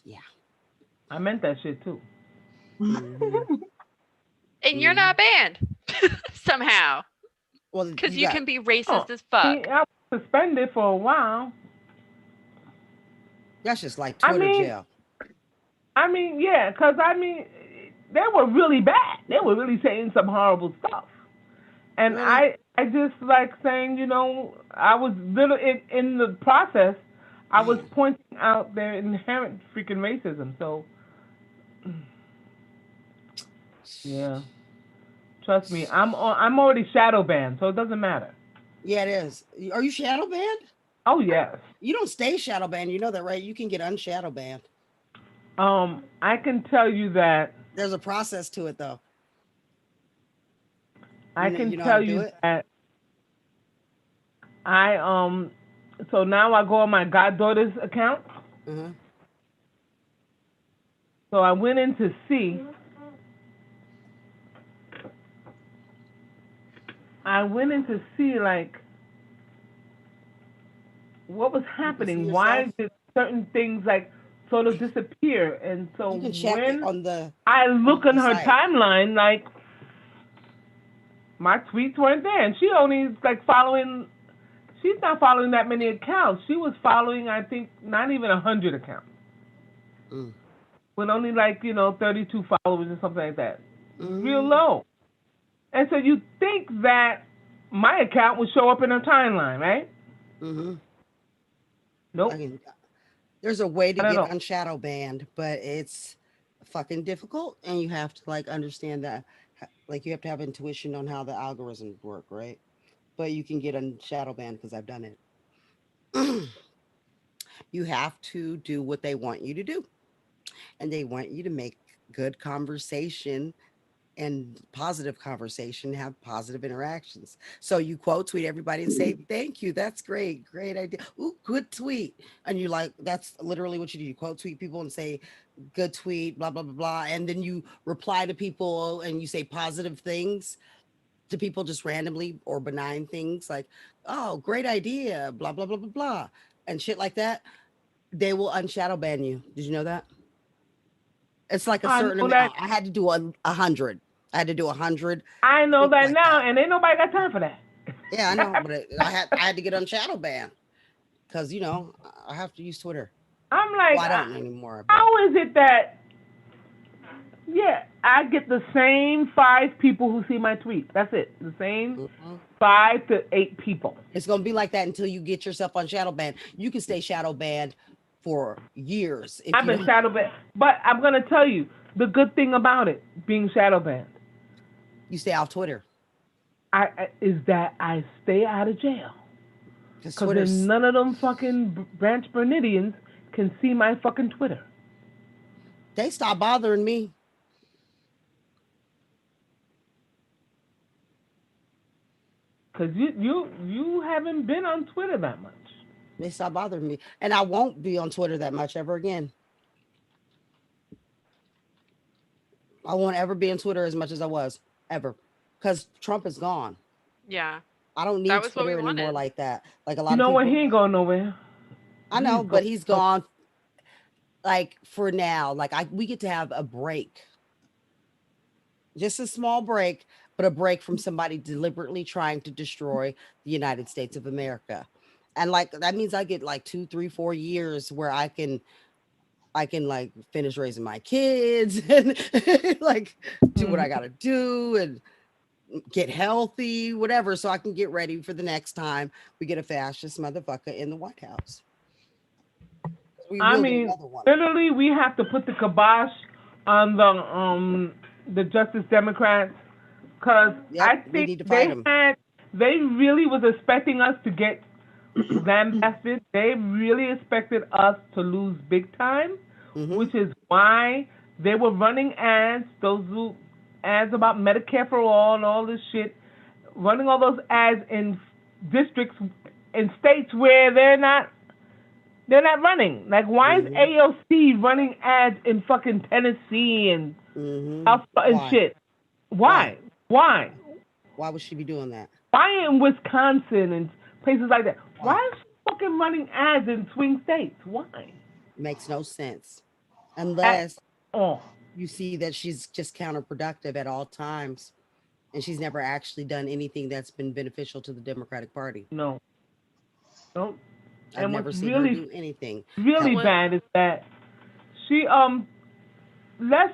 S1: Yeah.
S3: I meant that shit too.
S1: Mm-hmm.
S2: And you're
S1: Mm-hmm.
S2: not banned somehow
S1: Well,
S2: because
S1: you
S2: you
S1: got
S2: can be racist
S3: Oh,
S2: as fuck.
S3: I was suspended for a while.
S1: that's just like
S3: I
S1: Twitter
S3: mean,
S1: jail.
S3: yeah, because they were really bad. They were really saying some horrible stuff, and
S1: Really?
S3: I just like saying, I was little in the process. I was
S1: Man.
S3: pointing out their inherent freaking racism. So, yeah, trust me, I'm already shadow banned, so it doesn't matter.
S1: Yeah, it is. Are you shadow banned?
S3: Oh yes.
S1: You don't stay shadow banned. You know that, right? You can get unshadow banned.
S3: I can tell you that.
S1: There's a process to it, though.
S3: I
S1: You
S3: can
S1: know how to
S3: tell
S1: do
S3: you
S1: it.
S3: that I So now I go on my goddaughter's account.
S1: Uh-huh.
S3: So I went in to see. I went in to see like what was
S1: You can see
S3: happening.
S1: yourself.
S3: Why did certain things like sort of disappear? And so
S1: You can check it
S3: when
S1: on the
S3: I look on her
S1: site.
S3: timeline, like my tweets weren't there, and she only is like following. She's not following that many accounts. She was following, I think, not even 100 accounts,
S1: Mm.
S3: with only like 32 followers or something like that. Real
S1: Mm.
S3: low. And so you think that my account would show up in her timeline, right?
S1: Mm-hmm.
S3: Nope,
S1: Fucking. There's a way to
S3: not at
S1: get
S3: all.
S1: unshadow banned, but it's fucking difficult, and you have to like understand that. Like you have to have intuition on how the algorithms work, right? But you can get unshadow banned because I've done it. You have to do what they want you to do, and they want you to make good conversation and positive conversation, have positive interactions. So you quote tweet everybody and say, "Thank you, that's great, great idea. Ooh, good tweet." And you like that's literally what you do. You quote tweet people and say, "Good tweet," blah blah blah blah, and then you reply to people and you say positive things to people just randomly or benign things like, "Oh, great idea," blah blah blah blah blah, and shit like that. They will unshadow ban you. Did you know that? It's like a
S3: I
S1: certain
S3: know that.
S1: amount. I had to do a hundred. I had to do 100
S3: I know
S1: tweets
S3: that
S1: like
S3: now,
S1: that.
S3: and ain't nobody got time for that.
S1: Yeah, I know, but I had to get on shadow ban because I have to use Twitter.
S3: I'm
S1: Well,
S3: like,
S1: I don't anymore, but
S3: how is it that Yeah, I get the same 5 people who see my tweet. That's it. The same
S1: Mhm.
S3: 5 to 8 people.
S1: It's gonna be like that until you get yourself on shadow ban. You can stay shadow banned for years if
S3: I've
S1: you
S3: been
S1: don't.
S3: shadow banned, but I'm gonna tell you the good thing about it being shadow banned.
S1: You stay off Twitter
S3: Is that I stay out of jail.
S1: because
S3: Cause then
S1: Twitter's
S3: none of them fucking Branch Bernidians can see my fucking Twitter.
S1: they stop bothering me.
S3: Cause you haven't been on Twitter that much.
S1: They stop bothering me, and I won't be on Twitter that much ever again. I won't ever be on Twitter as much as I was ever, because Trump is gone.
S2: Yeah.
S1: I don't
S2: That
S1: need
S2: was what we
S1: Twitter anymore
S2: wanted.
S1: like that. Like a
S3: You
S1: lot of
S3: know what? He
S1: people,
S3: ain't going nowhere.
S1: I
S3: He's
S1: know,
S3: going.
S1: but he's gone. Like for now, like we get to have a break, just a small break, but a break from somebody deliberately trying to destroy the United States of America. And like that means I get like 2, 3, 4 years where I can like finish raising my kids and like do what I gotta do and get healthy, whatever, so I can get ready for the next time we get a fascist motherfucker in the White House. We
S3: I
S1: will get
S3: mean,
S1: another one.
S3: literally, we have to put the kibosh on the Justice Democrats, because
S1: Yep,
S3: I
S1: we
S3: think
S1: need to fight them.
S3: they really was expecting us to get lambasted. They really expected us to lose big time,
S1: Mm-hmm.
S3: which is why they were running ads, ads about Medicare for all and all this shit, running all those ads in districts in states where they're not running. Like, why is
S1: Mm-hmm.
S3: AOC running ads in fucking Tennessee and
S1: Mm-hmm.
S3: South and
S1: Why?
S3: shit?
S1: Why?
S3: Why? Why?
S1: Why would she be doing that?
S3: Why in Wisconsin and places like that? Why
S1: Why?
S3: is she fucking running ads in swing states? Why?
S1: Makes no sense.
S3: At
S1: Unless
S3: all.
S1: you see that she's just counterproductive at all times and she's never actually done anything that's been beneficial to the Democratic Party.
S3: No. No.
S1: I've
S3: And what's
S1: never seen her
S3: really
S1: do anything.
S3: really
S1: Help.
S2: What?
S3: bad is that she let's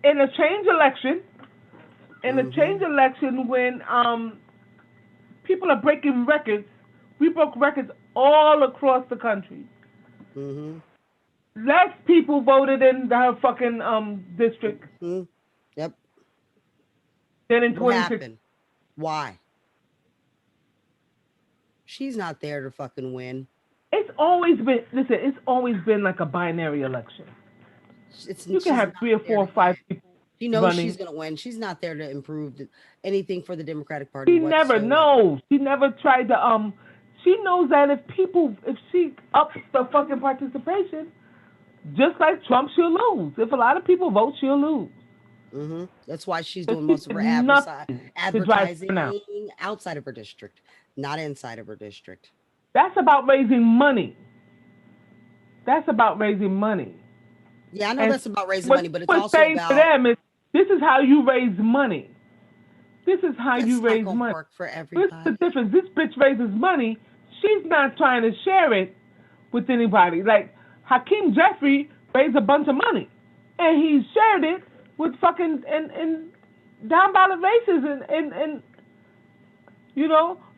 S3: in a change election
S1: Mm-hmm.
S3: when people are breaking records. We broke records all across the country.
S1: Mm-hmm.
S3: Less people voted in her fucking district
S1: Mm-hmm. Yep.
S3: than in
S1: What
S3: 26.
S1: happened? Why? She's not there to fucking win.
S3: It's always been like a binary election. You can
S1: She's
S3: have
S1: not
S3: 3 or 4
S1: there
S3: or
S1: to.
S3: 5 people
S1: She knows she's
S3: running.
S1: gonna win. She's not there to improve anything for the Democratic Party
S3: She never
S1: whatsoever.
S3: knows. She never tried to she knows that if she ups the fucking participation, just like Trump, she'll lose. If a lot of people vote, she'll lose.
S1: That's why she's
S3: So
S1: doing
S3: she
S1: most of
S3: did
S1: her
S3: nothing to drive turnout.
S1: advertising outside of her district, not inside of her district.
S3: That's about raising money. That's about raising money.
S1: Yeah, I know
S3: And
S1: that's about raising
S3: what
S1: money,
S3: she
S1: but it's
S3: was
S1: also
S3: saying to
S1: about
S3: them is, this is how you raise money. This is how you
S1: that's not
S3: raise
S1: gonna
S3: money.
S1: work for
S3: This is the
S1: everybody.
S3: difference. This bitch raises money. She's not trying to share it with anybody. Like Hakeem Jeffrey raised a bunch of money, and he shared it with fucking and down ballot races and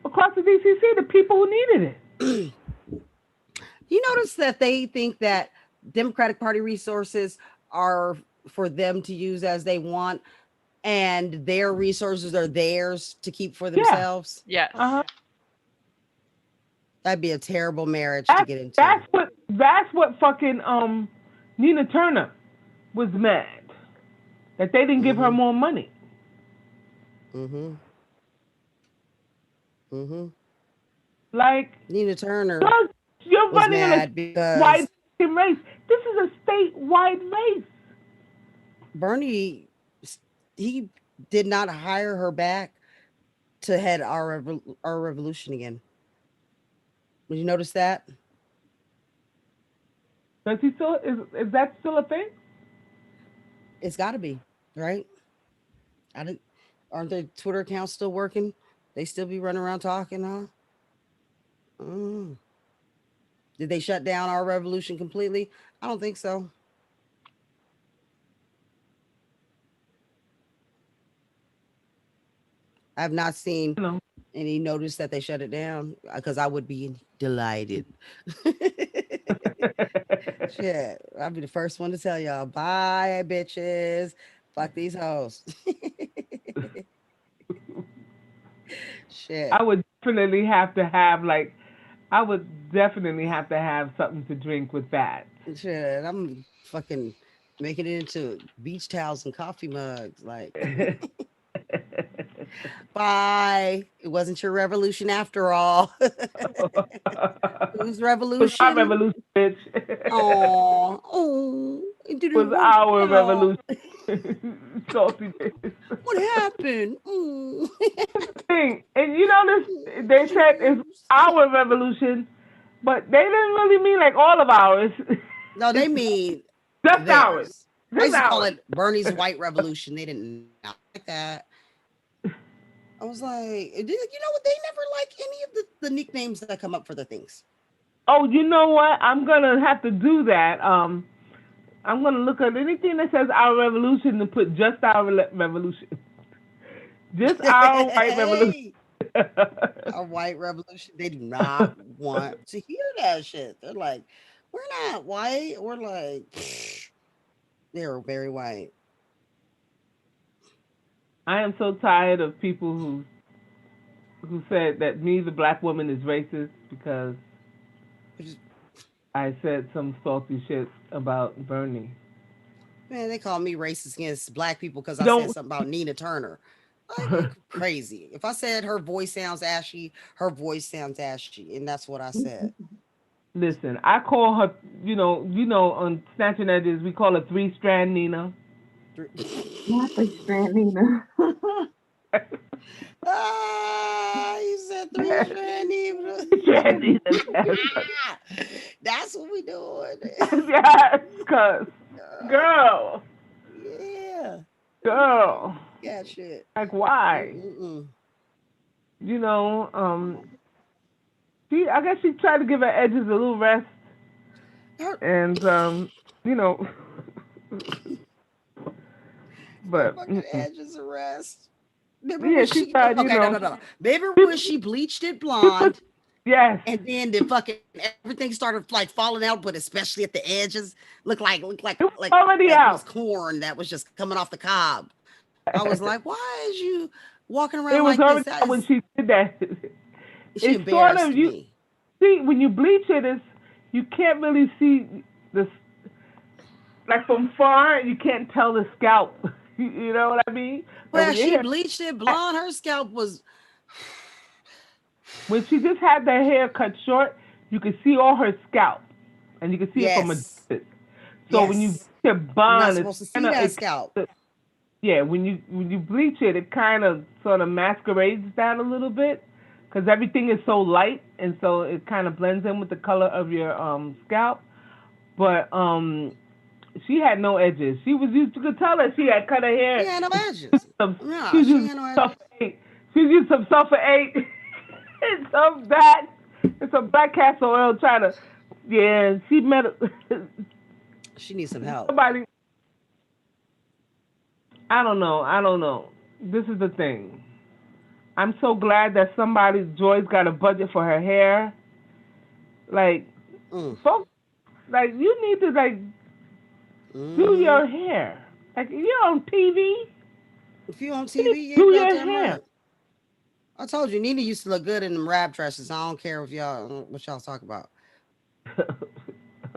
S3: across the DCC, the people who needed it.
S1: You notice that they think that Democratic Party resources are for them to use as they want, and their resources are theirs to keep for
S3: Yeah.
S1: themselves.
S2: Yes.
S3: Uh huh.
S1: That'd be a terrible marriage to
S3: That's
S1: get into.
S3: that's what fucking Nina Turner was mad that they didn't give her
S1: Mm-hmm.
S3: more money.
S1: Mm-hmm. Mm-hmm.
S3: Like,
S1: Nina Turner
S3: because you're
S1: was
S3: running in a
S1: mad
S3: statewide
S1: because
S3: race. This is a statewide race.
S1: Bernie he did not hire her back to head our revolution again. Did you notice that?
S3: Does he still is that still a thing?
S1: It's got to be right. I didn't. Aren't their Twitter accounts still working? They still be running around talking, huh? Mm. Did they shut down our revolution completely? I don't think so. I have not seen
S3: You know.
S1: any notice that they shut it down because I would be delighted. Shit, I'll be the first one to tell y'all, bye, bitches. Fuck these hoes. Shit,
S3: I would definitely have to have like I would definitely have to have something to drink with that.
S1: shit. I'm fucking making it into beach towels and coffee mugs. Like, bye. It wasn't your revolution after all. Whose
S3: Was our
S1: revolution?
S3: revolution, bitch.
S1: Oh, oh, it didn't
S3: Was
S1: work
S3: our
S1: out.
S3: revolution. Salty bitch.
S1: What happened? Mm.
S3: Thing. And you know this they said it's
S1: Juice.
S3: our revolution, but they didn't really mean like all of ours.
S1: No, they
S3: It's
S1: mean
S3: just ours.
S1: theirs. I
S3: Just
S1: used to call
S3: ours.
S1: it Bernie's White Revolution. They didn't like that. I was like, you know what? They never like any of the nicknames that come up for the things.
S3: Oh, you know what? I'm gonna have to do that. I'm gonna look at anything that says our revolution and put just our revolution. Just our white revolution.
S1: Hey, our white revolution. They do not want to hear that shit. They're like, we're not white. We're like, they're very white.
S3: I am so tired of people who said that me, the black woman, is racist because
S1: Which is,
S3: I said some salty shit about Bernie.
S1: man, they call me racist against black people because I said
S3: Don't
S1: something about Nina Turner. Like, you crazy. If I said her voice sounds ashy, her voice sounds ashy. And that's what I said.
S3: listen. I call her. On Snatching Edges, we call her Three Strand Nina.
S5: Not the strand, Nina.
S1: Ah, you said three strand needle.
S3: Strand Nina. Yes,
S1: That's what we doing.
S3: yes, cause
S1: Girl.
S3: girl,
S1: Yeah.
S3: girl,
S1: Yeah, shit.
S3: like why?
S1: Mm-mm-mm.
S3: You know, I guess she tried to give her edges a little rest,
S1: Her,
S3: and you know,
S1: her
S3: but
S1: fucking edges arrest. Remember when
S3: yeah, she
S1: she
S3: tried.
S1: okay, no. Remember
S3: She,
S1: when she bleached it
S3: she put
S1: blonde
S3: yes,
S1: and then the fucking everything started like falling out, but especially at the edges, looked like
S3: it was already
S1: it was
S3: out.
S1: corn that was just coming off the cob. I was like, why is you walking
S3: It
S1: around
S3: was
S1: like this?
S3: already
S1: That
S3: out when
S1: is
S3: she did that.
S1: she
S3: It's sort
S1: embarrassed
S3: of you
S1: me.
S3: see when you bleach it, it's you can't really see the like from far. You can't tell the scalp. You know what I mean? But
S1: Well,
S3: when your
S1: she
S3: hair,
S1: bleached it blonde. Her scalp was
S3: when she just had that hair cut short, you could see all her scalp, and you could see it from a
S1: yes,
S3: distance. So when you
S1: yes.
S3: bleach it
S1: You're not
S3: blonde, it's
S1: supposed to
S3: kind
S1: see
S3: of
S1: that scalp.
S3: yeah. When you bleach it, it kind of sort of masquerades that a little bit because everything is so light, and so it kind of blends in with the color of your scalp. But she had no edges. You could tell that she had cut her
S1: She
S3: hair.
S1: had no
S3: And
S1: edges.
S3: she
S1: No,
S3: was
S1: she
S3: using
S1: had no edges.
S3: sulfur eight. She was using some sulfur eight and some that and some black castor oil trying to yeah. She met
S1: She needs some help.
S3: somebody. I don't know. I don't know. This is the thing. I'm so glad that somebody Joy's got a budget for her hair. Like,
S1: Mm.
S3: folks, like you need to like do
S1: Mm-hmm.
S3: your hair. Like you're on TV,
S1: If you on
S3: you need
S1: TV,
S3: to
S1: you're
S3: do your
S1: goddamn
S3: hair.
S1: right. I told you, Nina used to look good in them wrap dresses. I don't care if y'all what y'all talk about.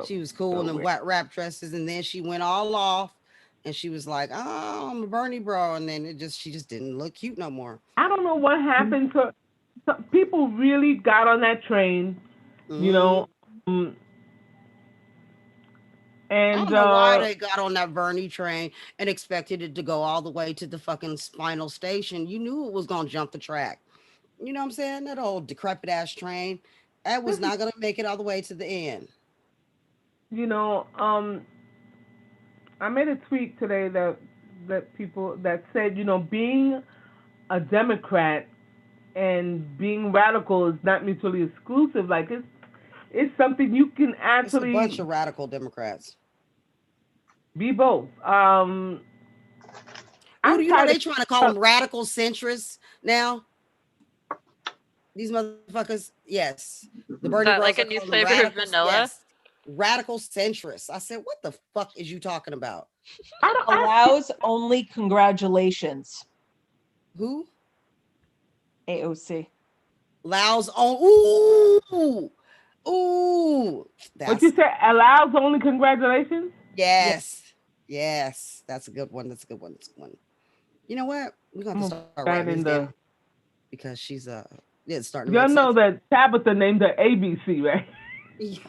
S1: She was cool in
S3: So
S1: them
S3: weird.
S1: white wrap dresses, and then she went all off, and she was like, "Oh, I'm a Bernie bro," and then she just didn't look cute no more.
S3: I don't know what happened to some people. Really got on that train, you
S1: Mm-hmm.
S3: know, um,
S1: I
S3: and
S1: don't know why they got on that Bernie train and expected it to go all the way to the fucking final station. You knew it was gonna jump the track. You know what I'm saying? That old decrepit ass train. That was
S3: this is
S1: not gonna make it all the way to the end.
S3: you know, I made a tweet today that people that said being a Democrat and being radical is not mutually exclusive. Like it's something you can
S1: It's a bunch
S3: actually
S1: of radical Democrats.
S3: be both.
S1: Ooh,
S3: I'm
S1: do you know
S3: tired
S1: they trying to call
S3: of
S1: them radical centrists now? These motherfuckers, yes. The
S2: Is
S1: Bernie
S2: that
S1: Bros
S2: like
S1: are
S2: a
S1: calling
S2: new
S1: them
S2: flavor of
S1: radicals.
S2: vanilla?
S1: Yes, radical centrists. I said, what the fuck is you talking about?
S3: I don't
S4: Allows only congratulations.
S1: Who?
S4: AOC.
S1: Laos on. Ooh, ooh.
S3: what you
S1: That's
S3: said allows only congratulations.
S4: Yeah.
S1: yes, yes. That's a good one. That's a good one. That's a good one. You know what? We're gonna have
S3: I'm
S1: to
S3: gonna
S1: start
S3: put
S1: writing
S3: that
S1: these
S3: in
S1: down
S3: the.
S1: because she's yeah, it's starting to make
S3: Y'all
S1: sense.
S3: know that Tabitha named her ABC, right?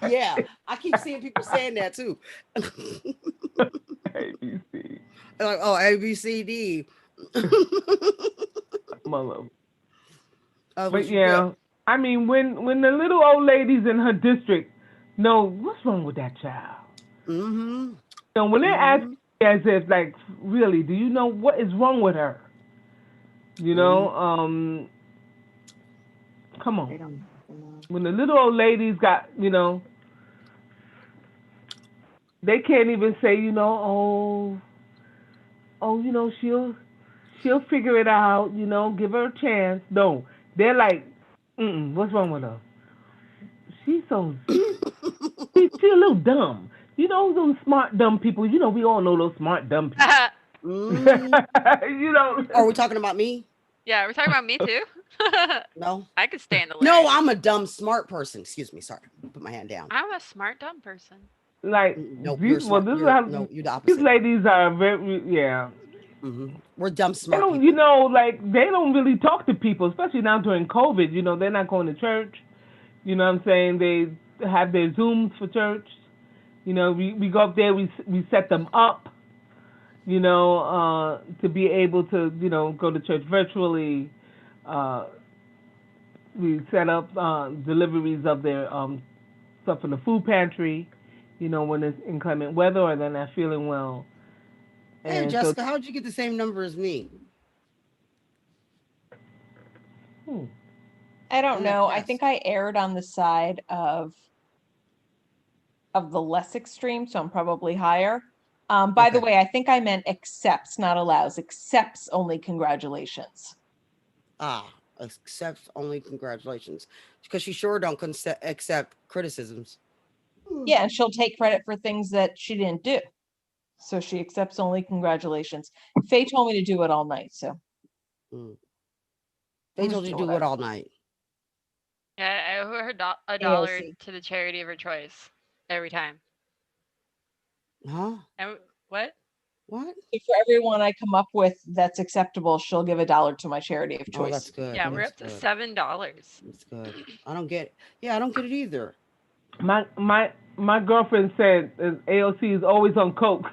S1: Yeah, I keep seeing people saying that too.
S3: ABC.
S1: Like, oh, A B C D.
S3: Mother.
S1: That's what
S3: But
S1: you get.
S3: yeah, I mean, when the little old ladies in her district know what's wrong with that child,
S1: Mm-hmm.
S3: when they ask
S1: Mm-hmm.
S3: as if like, really, do you know what is wrong with her? You
S1: Mm-hmm.
S3: know, come
S5: They
S3: on.
S5: don't know.
S3: When the little old ladies got, they can't even say, she'll figure it out, give her a chance. No, they're like, what's wrong with her? She's so she's a little dumb. Those smart dumb people. We all know those smart dumb people.
S1: Mm.
S3: you know.
S1: Are we talking about me?
S2: Yeah, we're talking about me too.
S1: No.
S2: I could stay in the
S1: No,
S2: lyrics.
S1: I'm a dumb smart person. Excuse me. Sorry. Put my hand down.
S2: I'm a smart dumb person.
S3: Like
S1: Nope.
S3: these.
S1: You're
S3: Well,
S1: smart.
S3: this is
S1: You're
S3: how
S1: no. You're the
S3: these
S1: opposite.
S3: ladies are very. Yeah.
S1: We're dumb
S3: They
S1: smart
S3: don't.
S1: people.
S3: Like they don't really talk to people, especially now during COVID. They're not going to church. You know what I'm saying? They have their Zooms for church. We go up there. We set them up. To be able to, go to church virtually. Uh, we set up deliveries of their stuff from the food pantry, when it's inclement weather or they're not feeling well.
S1: Hey,
S3: And so,
S1: Jessica, how'd you get the same number as me
S3: hmm,
S4: I don't
S1: on that
S4: know. I
S1: test?
S4: think I erred on the side of the less extreme, so I'm probably higher. By the
S1: Okay.
S4: way, I think I meant accepts, not allows. Accepts only congratulations.
S1: Ah, accept only congratulations because she sure don't accept criticisms.
S4: Yeah, and she'll take credit for things that she didn't do. So she accepts only congratulations. Faye told me to do it all night, so
S1: Mm. They
S4: I'm
S1: told
S4: just
S1: you to
S4: doing
S1: do
S4: it.
S1: what all night?
S2: Yeah, I owe her a dollar
S4: AOC.
S2: to the charity of her choice every time.
S1: Huh?
S2: And what?
S1: What?
S4: So for everyone I come up with that's acceptable, she'll give $1 to my charity of
S1: Oh, that's
S4: choice.
S1: good.
S2: Yeah, we're
S1: That's
S2: up to
S1: good.
S2: $7.
S1: That's good. I don't get. Yeah, I don't get it either.
S3: my girlfriend said AOC is always on coke.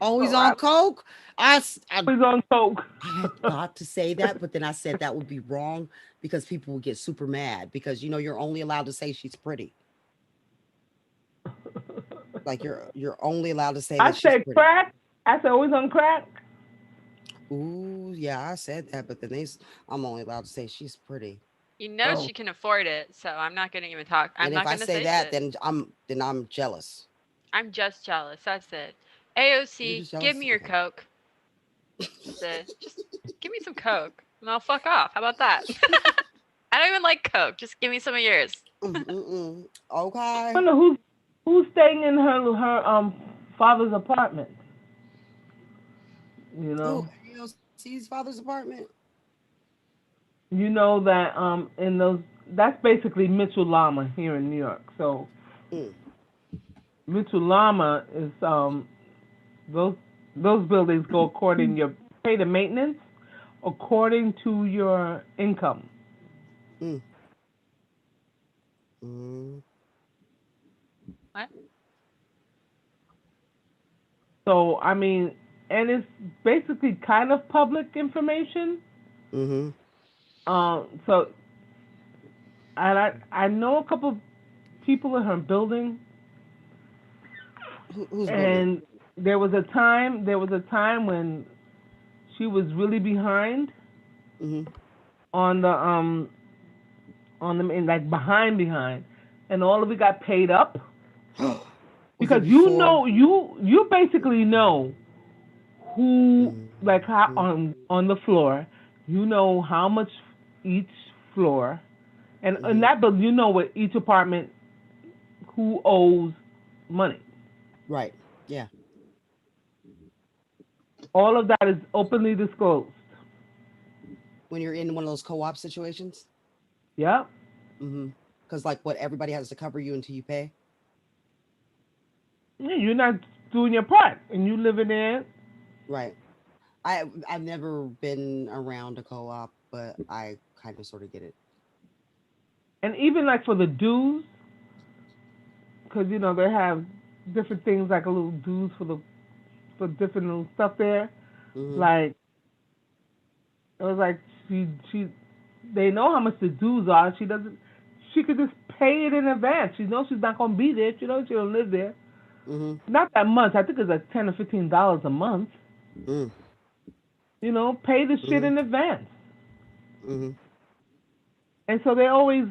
S1: Always
S3: So
S1: on
S3: I'm
S1: coke. I
S3: always on coke.
S1: I had thought to say that, but then I said that would be wrong because people would get super mad because you're only allowed to say she's pretty. Like you're only allowed to say
S3: I
S1: that she's
S3: said
S1: pretty.
S3: crack. I said always on crack.
S1: Ooh, yeah, I said that, but then I'm only allowed to say she's pretty.
S2: You know
S3: Oh,
S2: she can afford it, so I'm not going to even talk. I'm
S1: And if
S2: not
S1: I
S2: going to
S1: say
S2: say
S1: that,
S2: shit.
S1: then I'm jealous.
S2: I'm just jealous. That's it.
S1: You're
S2: AOC,
S1: just
S2: give
S1: jealous.
S2: me your
S1: Okay.
S2: Coke. That's it. Just give me some Coke and I'll fuck off. How about that? I don't even like Coke. Just give me some of yours.
S1: Mm-mm-mm.
S3: I
S1: Okay.
S3: wonder who's staying in her father's apartment. You
S1: Who?
S3: know,
S1: AOC's father's apartment?
S3: that in those that's basically Mitchell Lama here in New York. So
S1: Mm.
S3: Mitchell Lama is those those buildings go according you pay the maintenance according to your income.
S1: Mm. Mm.
S2: What?
S3: So I mean, and it's basically kind of public information.
S1: Mm-hmm.
S3: So and I know a couple people in her building,
S1: Who's building?
S3: and there was a time when she was really behind
S1: Mm-hmm.
S3: on the in like behind, and all of it got paid up.
S1: Was it
S3: because you
S1: before?
S3: know you basically know who, like, how
S1: Mm-hmm.
S3: on the floor, you know how much each floor, and in
S1: Mm-hmm.
S3: that bill you know what each apartment who owes money.
S1: Right. Yeah.
S3: All of that is openly disclosed.
S1: When you're in one of those co-op situations.
S3: Yep.
S1: Mm-hmm. Because like what everybody has to cover you until you pay.
S3: Yeah, you're not doing your part, and you living there.
S1: Right. I've never been around a co-op, but I kind of sort of get it.
S3: And even like for the dues, because they have different things like a little dues for different little stuff there.
S1: Mm-hmm.
S3: Like it was like she they know how much the dues are. She doesn't. She could just pay it in advance. She knows she's not gonna be there. She knows she don't live there.
S1: Mm-hmm.
S3: Not that much. I think it's like $10 or $15 a month.
S1: Mm-hmm.
S3: Pay the shit
S1: Mm-hmm.
S3: in advance.
S1: Mm-hmm.
S3: And so they always,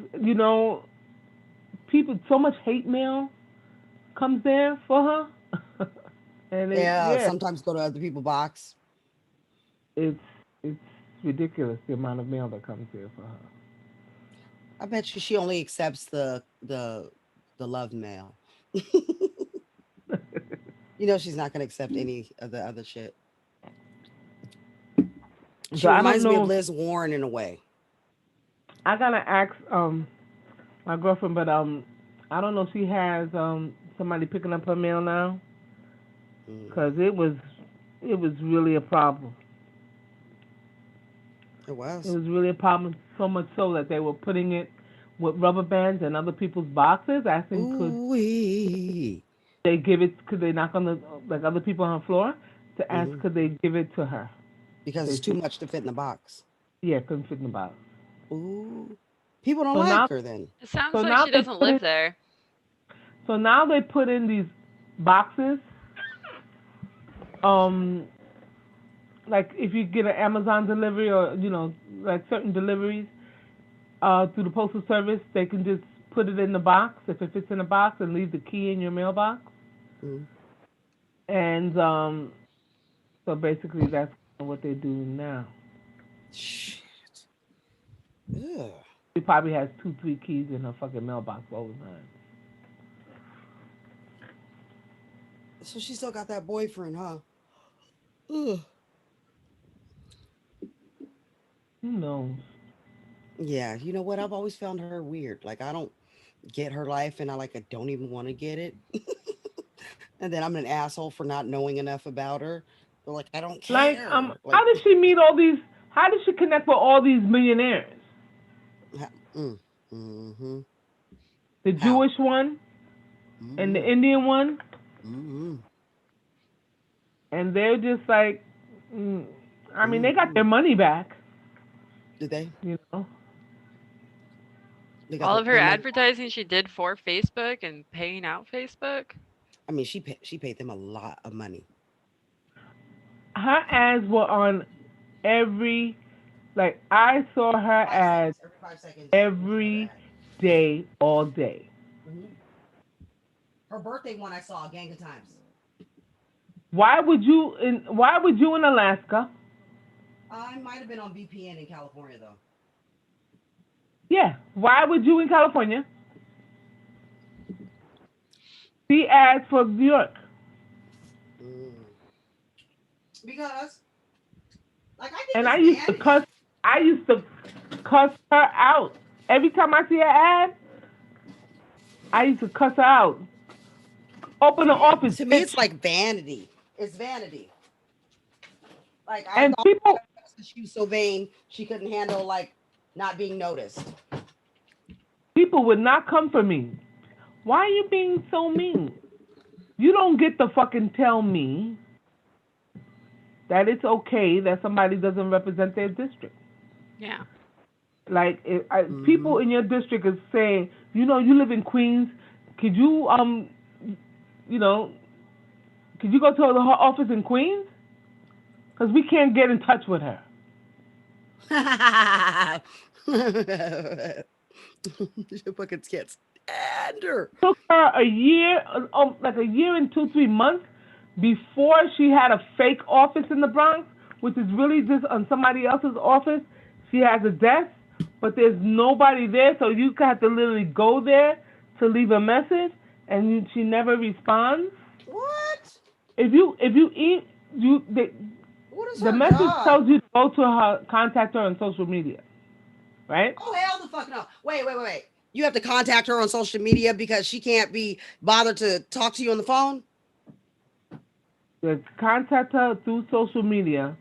S3: people, so much hate mail comes there for her. And
S1: Yeah.
S3: yeah,
S1: Sometimes go to other people's box.
S3: it's it's ridiculous the amount of mail that comes there for her.
S1: I bet you she only accepts the love mail. You know she's not gonna accept any of the other shit. She
S3: So I don't
S1: reminds me of
S3: know.
S1: Liz Warren in a way.
S3: I gotta ask my girlfriend, but I don't know if she has somebody picking up her mail now,
S1: Mm.
S3: because it was really a problem.
S1: It
S3: It
S1: was.
S3: was really a problem, so much so that they were putting it with rubber bands in other people's boxes, asking
S1: Ooh wee.
S3: could they knock on the, like, other people on the floor to ask
S1: Hmm.
S3: could they give it to her.
S1: Because
S3: They
S1: it's too
S3: said,
S1: much to fit in the box.
S3: yeah, couldn't fit in the box.
S1: Ooh. People don't
S3: So now,
S1: like her then.
S2: It sounds
S3: so
S2: like
S3: now
S2: she
S3: they
S2: doesn't
S3: put in,
S2: live there.
S3: so now they put in these boxes. Um, like if you get an Amazon delivery, or like certain deliveries through the postal service, they can just put it in the box if it fits in the box and leave the key in your mailbox.
S1: Mm.
S3: And so basically that's what they do now.
S1: Shit. Ugh.
S3: She probably has two, three keys in her fucking mailbox all the time.
S1: So she still got that boyfriend, huh? Ugh.
S3: Who knows?
S1: Yeah, you know what? I've always found her weird. Like I don't get her life, and I don't even want to get it. And then I'm an asshole for not knowing enough about her. But like I don't
S3: Like,
S1: care. Like,
S3: how did she meet all these? How did she connect with all these millionaires?
S1: mm, mm-hmm.
S3: The
S1: How?
S3: Jewish one and the
S1: Mm-hmm.
S3: Indian one,
S1: Mm-hmm.
S3: and they're just like, mm, I mean, they got
S1: Mm-hmm.
S3: their money back,
S1: Did they?
S3: you know.
S1: They got
S2: All of her
S1: their money.
S2: advertising she did for Facebook and paying out Facebook.
S1: I mean, she paid them a lot of money.
S3: Her ads were on every, like, I saw her
S1: Five
S3: ads
S1: seconds. Every 5 seconds, there's another
S3: every
S1: ad.
S3: day, all day.
S1: Hmm. Her birthday one I saw a gang of times.
S3: Why would you in Alaska?
S1: I might have been on VPN in California though.
S3: Yeah. Why would you in California see ads for New York?
S1: Mm. Because I think
S3: And
S1: it's vanity.
S3: I used to cuss her out. Every time I see an ad, I used to cuss her out. Open the office,
S1: To me,
S3: bitch.
S1: it's like vanity. It's vanity. Like I
S3: And
S1: thought
S3: people
S1: she was so vain she couldn't handle not being noticed.
S3: people would not come for me. Why are you being so mean? You don't get to fucking tell me that it's okay that somebody doesn't represent their district.
S2: Yeah.
S3: Like,
S1: Mm-hmm.
S3: people in your district is saying, you live in Queens. Could you you know, could you go to her office in Queens? Because we can't get in touch with her.
S1: Fucking can't stand her.
S3: Took her a year, like a year and 2, 3 months before she had a fake office in the Bronx, which is really just on somebody else's office. She has a desk, but there's nobody there, so you have to literally go there to leave a message, and she never responds.
S1: What?
S3: If you eat you
S1: What is
S3: the
S1: her
S3: message
S1: job?
S3: tells you to go to her, contact her on social media, right?
S1: Oh hell the fuck no! Wait. You have to contact her on social media because she can't be bothered to talk to you on the phone.
S3: They contact her through social media,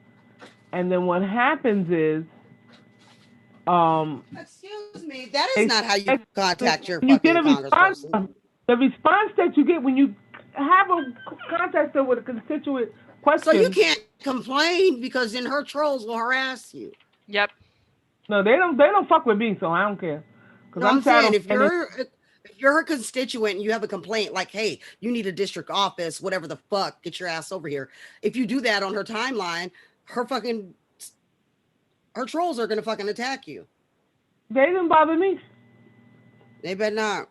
S3: and then what happens is, um,
S1: Excuse me, that is
S3: they
S1: not how you contact your
S3: when you
S1: fucking
S3: get a response,
S1: congressperson.
S3: the response that you get when you have a contact her with a constituent
S1: So you
S3: question.
S1: can't complain because then her trolls will harass you.
S2: Yep.
S3: No, they don't fuck with me, so I don't care, because
S1: No,
S3: I'm
S1: I'm saying
S3: shadow banning.
S1: if you're her constituent and you have a complaint like, hey, you need a district office, whatever the fuck, get your ass over here. If you do that on her timeline, her fucking her trolls are gonna fucking attack you.
S3: They didn't bother me.
S1: They better not.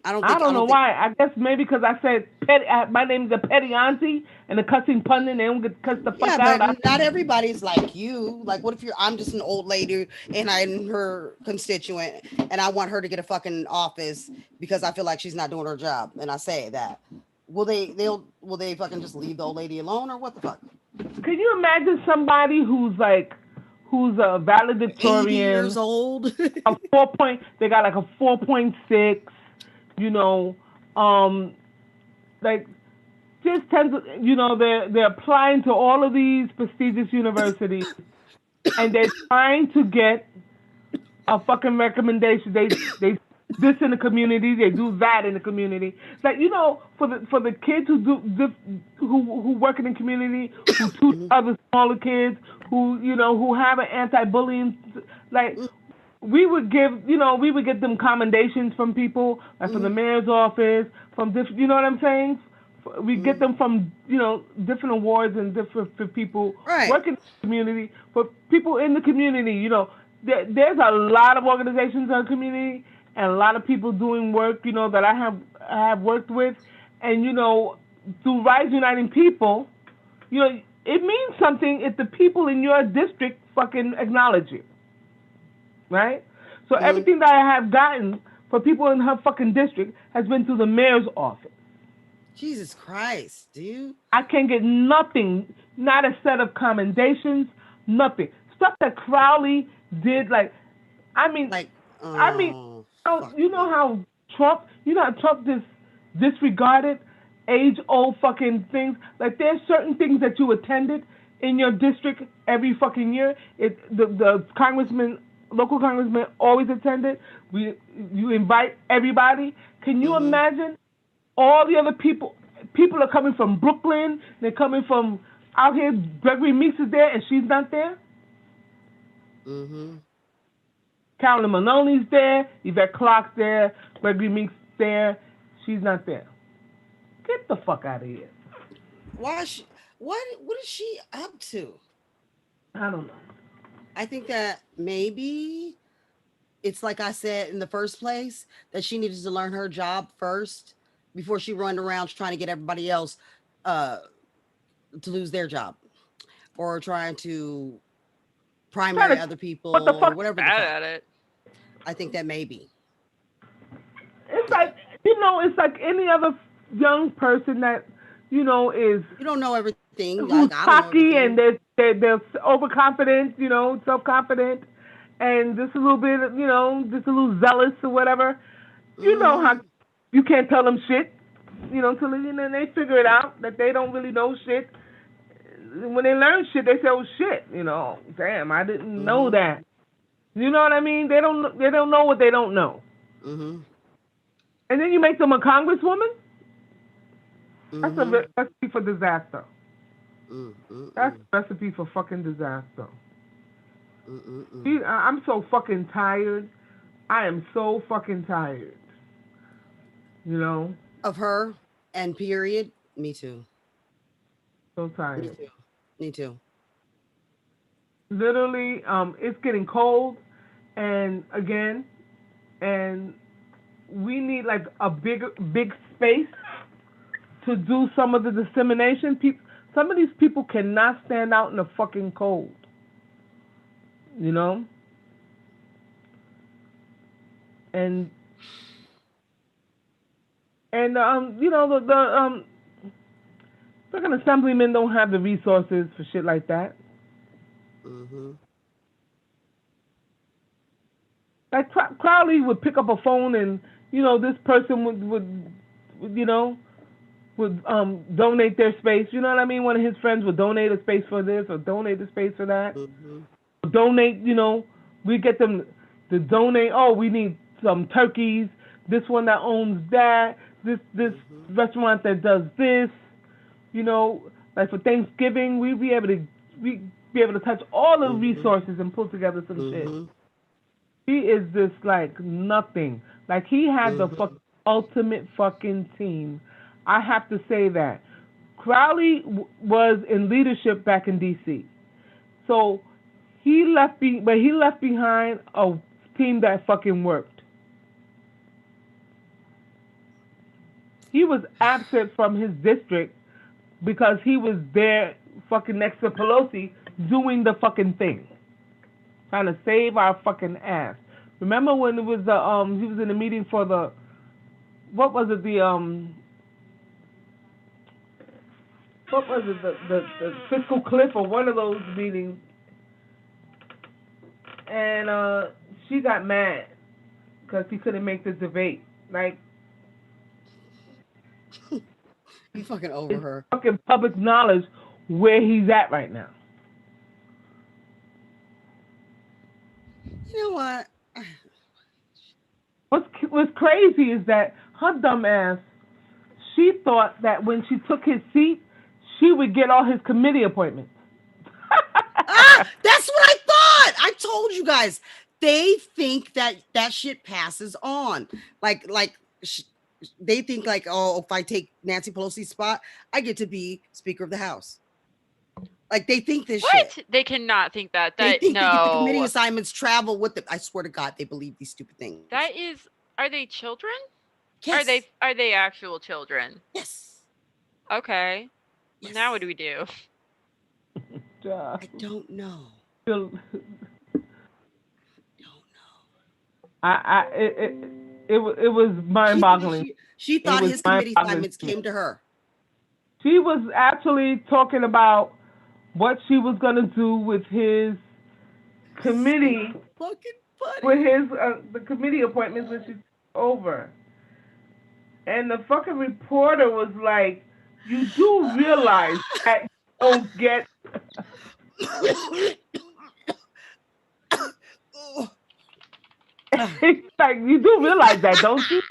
S1: I don't
S3: I
S1: think I
S3: don't know
S1: don't think
S3: why. I guess maybe because I said petty. My name's a petty auntie, and the cussing pundit. They don't get cussed the fuck
S1: yeah,
S3: out.
S1: but not everybody's like you. Like, what if I'm just an old lady and I'm her constituent and I want her to get a fucking office because I feel like she's not doing her job, and I say that. Will they fucking just leave the old lady alone or what the fuck?
S3: Can you imagine somebody who's a
S1: 80 years
S3: valedictorian,
S1: old.
S3: a 4 point? They got like a 4.6. You know, um, like just tens. They're applying to all of these prestigious universities, and they're trying to get a fucking recommendation. They this in the community, they do that in the community. Like for the kids who who work in the community, who tutor
S1: Mhm.
S3: other smaller kids, who have an anti-bullying, like we would get them commendations from people, like from the
S1: Mhm.
S3: mayor's office, from different, you know what I'm saying? We get
S1: Mhm.
S3: them from different awards and different for people
S1: Right.
S3: working in the community, for people in the community. There's a lot of organizations in the community and a lot of people doing work, that I have worked with, and through Rise Uniting People, it means something if the people in your district fucking acknowledge you, right? So
S1: Mhm.
S3: everything that I have gotten for people in her fucking district has been through the mayor's office.
S1: Jesus Christ, dude.
S3: I can get nothing, not a set of commendations, nothing. Stuff that Crowley did, like, I mean,
S1: Like,
S3: I mean,
S1: oh fuck
S3: you know
S1: me.
S3: how Trump disregarded age-old fucking things. Like, there's certain things that you attended in your district every fucking year. The congressman, local congressman, always attended. You invite everybody. Can you
S1: Mhm.
S3: imagine all the other people? People are coming from Brooklyn. They're coming from out here. Gregory Meeks is there, and she's not there.
S1: Mhm.
S3: Carolyn Maloney's there. Yvette Clark's there. Gregory Meeks there. She's not there. Get the fuck out of here.
S1: Why she what is she up to?
S3: I don't know.
S1: I think that maybe it's like I said in the first place that she needed to learn her job first before she run around trying to get everybody else uh to lose their job or trying to
S3: Trying
S1: primary
S3: to
S1: other
S3: what the
S1: people or
S3: fuck?
S1: whatever the
S2: Bad
S1: fuck.
S2: at it.
S1: I think that maybe.
S3: It's
S1: Yeah.
S3: like it's like any other young person that is
S1: You don't know everything. Like I
S3: who's
S1: don't know
S3: cocky
S1: everything.
S3: and they're overconfident, self confident, and just a little bit, just a little zealous or whatever. You know how
S1: Mhm.
S3: you can't tell them shit, until they figure it out that they don't really know shit. When they learn shit, they say, "Oh shit," damn, I didn't know
S1: Mhm.
S3: that. You know what I mean? They don't know what they don't know,
S1: Mhm.
S3: and then you make them a congresswoman. That's a
S1: Mhm.
S3: recipe for disaster.
S1: Mm, mm,
S3: That's
S1: mm,
S3: a recipe for fucking disaster.
S1: mm, mm, mm.
S3: See, I'm so fucking tired. I am so fucking tired. You know,
S1: Of her and period. Me too.
S3: so
S1: Me
S3: tired.
S1: too. Me too.
S3: Literally, it's getting cold, and again, and we need like a big space to do some of the dissemination. Some of these people cannot stand out in the fucking cold. You know, and you know the fucking assemblymen don't have the resources for shit like that.
S1: Mm-hmm.
S3: Like Crowley would pick up a phone and this person would would donate their space. You know what I mean? One of his friends would donate a space for this or donate a space for that.
S1: Mm-hmm.
S3: Donate, we get them to donate. Oh, we need some turkeys. This one that owns that. This
S1: Mm-hmm.
S3: restaurant that does this. Like for Thanksgiving, we be able to touch all the
S1: Mm-hmm.
S3: resources and pull together some shit.
S1: Mm-hmm.
S3: He is just like nothing. Like he had the
S1: Mm-hmm.
S3: ultimate fucking team. I have to say that Crowley was in leadership back in D.C. So but he left behind a team that fucking worked. He was absent from his district because he was there fucking next to Pelosi doing the fucking thing, trying to save our fucking ass. Remember when it was he was in the meeting for the what was it the fiscal cliff or one of those meetings, and she got mad because he couldn't make the debate. Like
S1: I'm fucking over
S3: it's
S1: her.
S3: fucking public knowledge where he's at right now.
S1: You know what?
S3: What's crazy is that her dumb ass, she thought that when she took his seat, she would get all his committee appointments.
S1: That's what I thought. I told you guys. They think that shit passes on. They think like, oh, if I take Nancy Pelosi's spot, I get to be Speaker of the House. Like they think this
S2: What?
S1: shit.
S2: They cannot think that.
S1: They
S2: That
S1: think they get the committee
S2: no.
S1: assignments, travel with them. I swear to God, they believe these stupid things.
S2: That is. Are they children?
S1: Yes.
S2: Are they actual children?
S1: Yes.
S2: Okay.
S1: Yes.
S2: Now what do we do?
S1: I don't know.
S3: Still-
S1: Don't know.
S3: it was mind-boggling.
S1: She thought his committee assignments came to her.
S3: She was actually talking about what she was gonna do with his committee,
S1: Fucking funny.
S3: with his the committee appointments when she's over. And the fucking reporter was like, "You do realize that you don't get." It's like, you do realize that, don't you?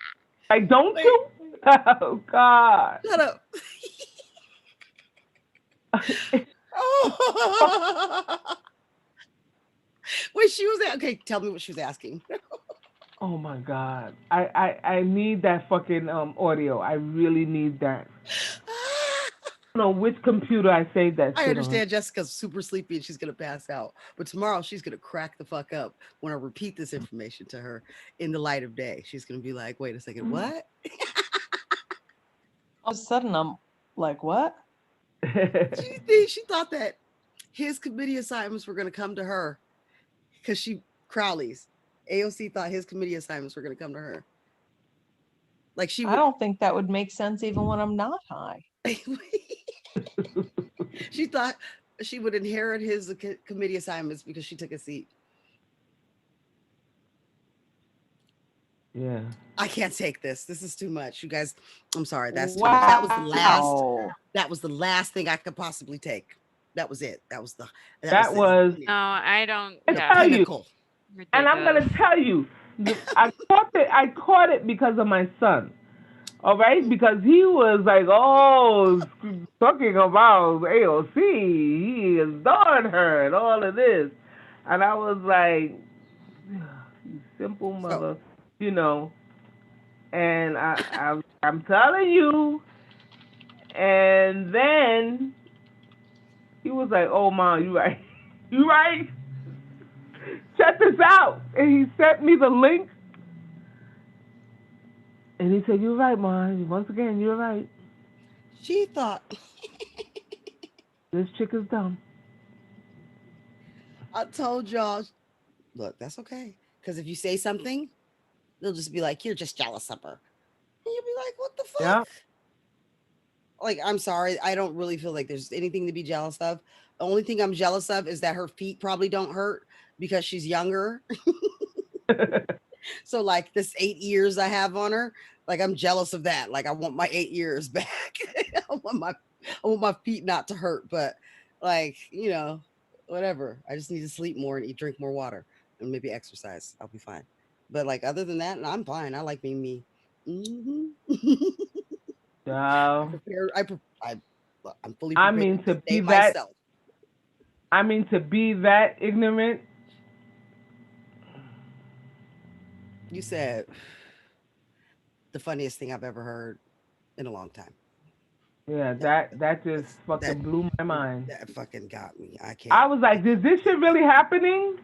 S3: Like, don't you? Oh God.
S1: Shut up. Wait, she was okay. Tell me what she was asking.
S3: Oh my God. I need that fucking audio. I really need that. I don't know which computer I saved that shit
S1: I
S3: on.
S1: understand Jessica's super sleepy and she's gonna pass out, but tomorrow she's gonna crack the fuck up when I repeat this information to her in the light of day. She's gonna be like, "Wait a second, what?"
S5: All of a sudden, I'm like, what?
S1: She thought that his committee assignments were gonna come to her because Crowley's AOC thought his committee assignments were gonna come to her. Like she
S5: I don't think that would make sense even when I'm not high.
S1: She thought she would inherit his committee assignments because she took a seat.
S3: Yeah.
S1: I can't take this. This is too much, you guys. I'm sorry. That's too
S5: wow.
S1: much. That was the last thing I could possibly take. That was it. That was
S3: That
S1: it.
S3: was.
S2: No, I don't.
S3: I
S2: Yeah.
S3: tell you,
S1: Pinnacle.
S3: and I'm gonna tell you, I caught it because of my son. All right, because he was like, oh, talking about AOC, he adored her and all of this, and I was like, you simple mother, you know. And I'm telling you, and then he was like, oh, Mom, you right, you right. Check this out, and he sent me the link And he said, "You're right, Ma. Once again, you're right.
S1: She thought
S3: This chick is dumb."
S1: I told y'all, look, that's okay. Because if you say something, they'll just be like, "You're just jealous of her," and you'll be like, "What the
S3: Yeah.
S1: fuck?" Like, I'm sorry, I don't really feel like there's anything to be jealous of. The only thing I'm jealous of is that her feet probably don't hurt because she's younger. So, like, this 8 years I have on her, like, I'm jealous of that. Like, I want my 8 years back. I want my feet not to hurt, but like, whatever. I just need to sleep more and drink more water and maybe exercise. I'll be fine. But like, other than that, I'm fine. I like being me. Hmm. I
S3: Child.
S1: prepare. I'm fully
S3: I
S1: prepared
S3: mean
S1: to
S3: to
S1: stay
S3: be that.
S1: myself.
S3: I mean to be that ignorant.
S1: You said the funniest thing I've ever heard in a long time.
S3: Yeah,
S1: That
S3: that just
S1: that
S3: fucking blew my mind.
S1: that fucking got me. I
S3: I
S1: can't.
S3: was like, "Is this shit really happening?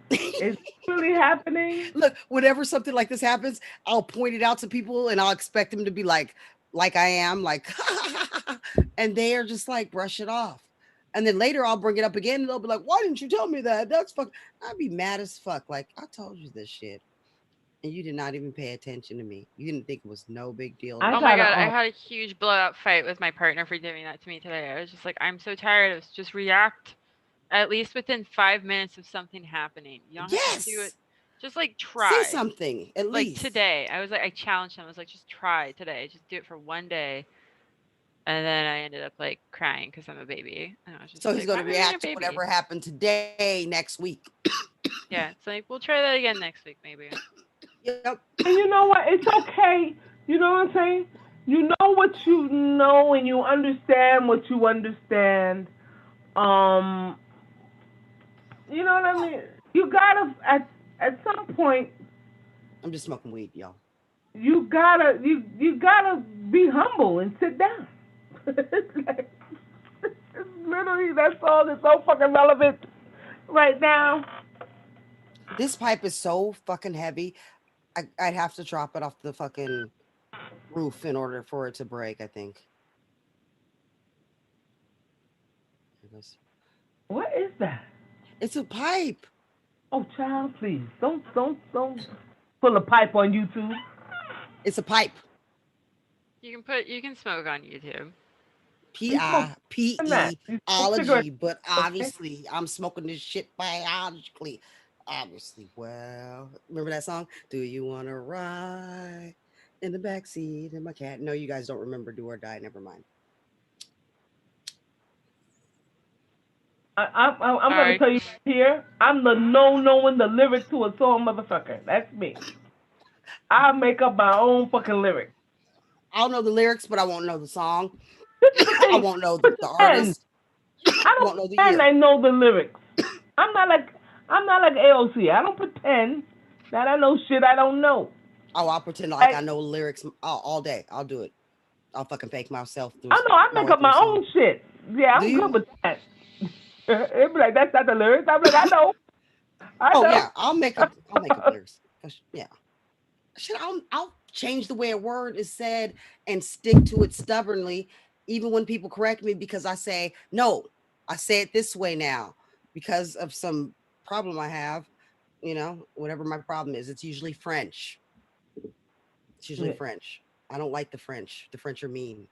S3: Is this really happening?"
S1: Look, whenever something like this happens, I'll point it out to people and I'll expect them to be like I am, like, and they are just like, brush it off. And then later I'll bring it up again and they'll be like, why didn't you tell me that? That's fuck. I'd be mad as fuck. Like, I told you this shit and you did not even pay attention to me. You didn't think it was no big deal to
S3: I
S2: Oh
S1: me.
S2: my
S3: gotta
S2: god, I had a huge blowout fight with my partner for doing that to me today. I was just like, I'm so tired of just react at least within 5 minutes of something happening. You don't have to do it.
S1: Yes.
S2: Just like
S1: Say
S2: try.
S1: something at
S2: Like
S1: least.
S2: today, I was like, I challenged him. I was like, just try today. Just do it for one day. And then I ended up like crying because I'm a baby. And I was just
S1: So he's
S2: like,
S1: going
S2: why
S1: to
S2: am I being a
S1: react to
S2: baby?
S1: whatever happened today next week.
S2: Yeah, it's like, we'll try that again next week, maybe.
S1: Yep.
S3: And you know what? It's okay. You know what I'm saying? You know what you know, and you understand what you understand. Um, you know what I mean? You gotta at some point
S1: I'm just smoking weed, y'all.
S3: you gotta be humble and sit down. It's like, it's literally that's all that's so fucking relevant right now.
S1: This pipe is so fucking heavy. I'd have to drop it off the fucking roof in order for it to break, I think. Here it goes.
S3: What is that?
S1: It's a pipe.
S3: Oh, child, please don't pull a pipe on YouTube.
S1: It's a pipe.
S2: You can smoke on YouTube.
S1: P
S3: You smoke
S1: I P
S3: that.
S1: E
S3: You smoke cigarettes,
S1: ology, but
S3: okay?
S1: obviously I'm smoking this shit biologically. Obviously, well, remember that song? Do you want to ride in the back seat of my cat? No, you guys don't remember Do or Die. Never mind.
S3: I'm gonna
S2: Sorry.
S3: tell you here. I'm the no knowing the lyric to a song motherfucker. That's me. I make up my own fucking lyrics.
S1: I'll know the lyrics, but I won't know the song.
S3: This is the
S1: I
S3: thing.
S1: won't know the
S3: Pretend.
S1: artist.
S3: I don't
S1: Won't know the
S3: pretend
S1: year.
S3: I know the lyrics. I'm not like I'm not like AOC. I don't pretend that I know shit I don't know.
S1: Oh, I'll pretend like I
S3: Like
S1: know lyrics all day. I'll do it. I'll fucking fake myself through
S3: I know I
S1: my
S3: make
S1: way
S3: up
S1: through a
S3: my
S1: song.
S3: own shit. Yeah,
S1: Do
S3: I'm good
S1: you?
S3: with that. It'd be like that's not the lyrics. I'm like I know, I
S1: Oh
S3: know.
S1: yeah, I'll make up lyrics. Yeah, shit. I'll change the way a word is said and stick to it stubbornly, even when people correct me because I say no. I say it this way now because of some problem I have. Whatever my problem is, it's usually French. It's usually
S3: Yeah.
S1: French. I don't like the French. The French are mean.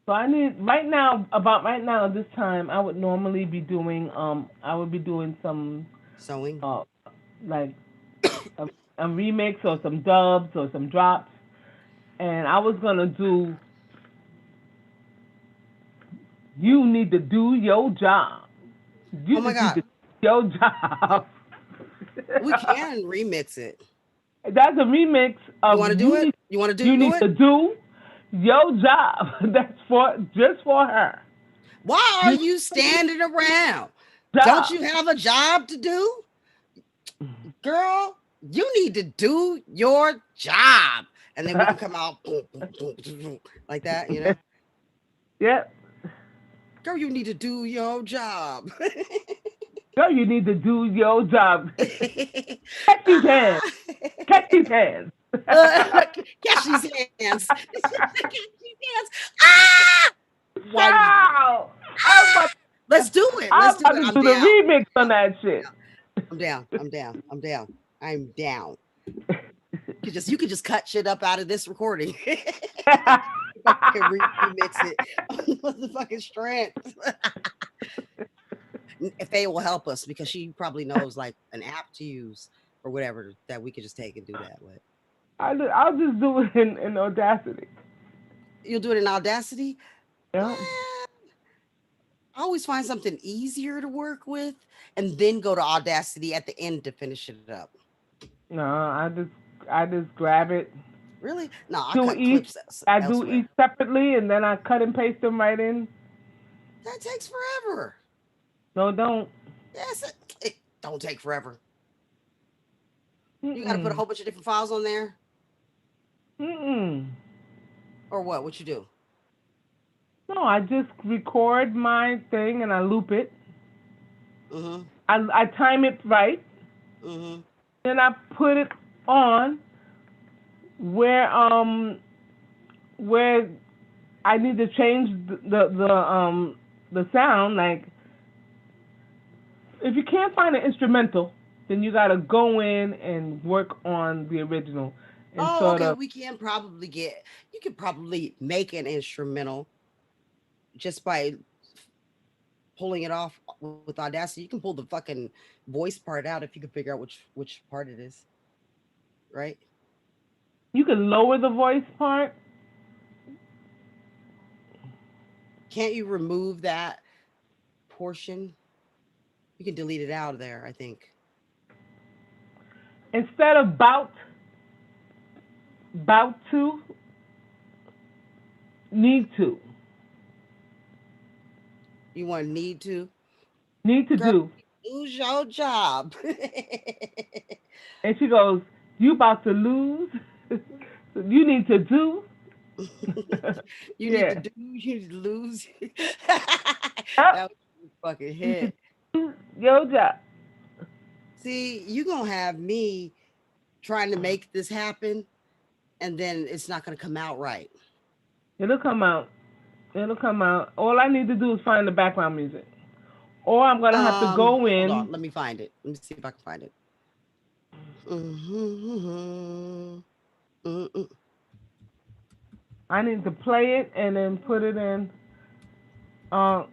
S3: So I need right now this time I would normally be doing I would be doing some
S1: Sewing.
S3: uh like a, a remix or some dubs or some drops, and I was gonna do you need to do your job.
S1: Oh
S3: You
S1: my
S3: just need
S1: god,
S3: to do your job.
S1: we can remix it.
S3: That's a remix
S1: You
S3: of
S1: want to do it? You want to
S3: you
S1: do
S3: need
S1: it?
S3: to do your job. That's for just for her.
S1: Why are
S3: You
S1: you standing around? Don't
S3: job.
S1: you have a job to do? Girl, you need to do your job. And then we can come out like that.
S3: Yep.
S1: Girl, you need to do your job.
S3: Girl, you need to do your job. Catch these hands.
S1: Ah.
S3: Catch these hands.
S1: Catch these hands. Catch these hands. Ah! Why did you do it?
S3: Child,
S1: Ah! Let's do it.
S3: I'm
S1: Let's do
S3: about
S1: it.
S3: to
S1: I'm
S3: do the
S1: down.
S3: remix on that shit.
S1: I'm down. I'm down. I'm down. I'm down. You could just cut shit up out of this recording. If I could remix it on motherfucking strength. If they will help us because she probably knows like an app to use or whatever that we could just take and do that with.
S3: I'll just do it in Audacity.
S1: You'll do it in Audacity?
S3: Yeah.
S1: Eh, I always find something easier to work with and then go to Audacity at the end to finish it up.
S3: No, I just grab it.
S1: Really? No, I
S3: Do
S1: cut
S3: each
S1: clips
S3: I do
S1: elsewhere.
S3: each separately, and then I cut and paste them right in.
S1: That takes forever.
S3: No, don't.
S1: Yes, it don't take forever. You got to put a
S3: Mm-mm.
S1: whole bunch of different files on there,
S3: Mm-mm.
S1: or what? What you do?
S3: No, I just record my thing and I loop it.
S1: Mm-hmm.
S3: I time it right.
S1: Mm-hmm.
S3: Then I put it on where I need to change the sound. Like if you can't find an instrumental, then you gotta go in and work on the original and
S1: Oh,
S3: sort
S1: okay.
S3: of.
S1: We can probably get. You could probably make an instrumental just by pulling it off with Audacity. You can pull the fucking voice part out if you can figure out which part it is, right?
S3: You can lower the voice part.
S1: Can't you remove that portion? You can delete it out of there, I think.
S3: Instead of bout to, need to.
S1: You want to need to?
S3: Need to
S1: Girl,
S3: do.
S1: lose your job.
S3: And she goes, "You about to lose? You need to do."
S1: You need to
S3: Yeah.
S1: do, you need to lose.
S3: Yep.
S1: That was a fucking
S3: You need to
S1: hit.
S3: do your job.
S1: See, you gonna have me trying to make this happen, and then it's not gonna come out right.
S3: It'll come out. It'll come out. All I need to do is find the background music. Or I'm gonna have to go
S1: Hold
S3: in.
S1: on, let me find it. Let me see if I can find it. Mhm. Mm-mm.
S3: I need to play it and then put it in. Uh,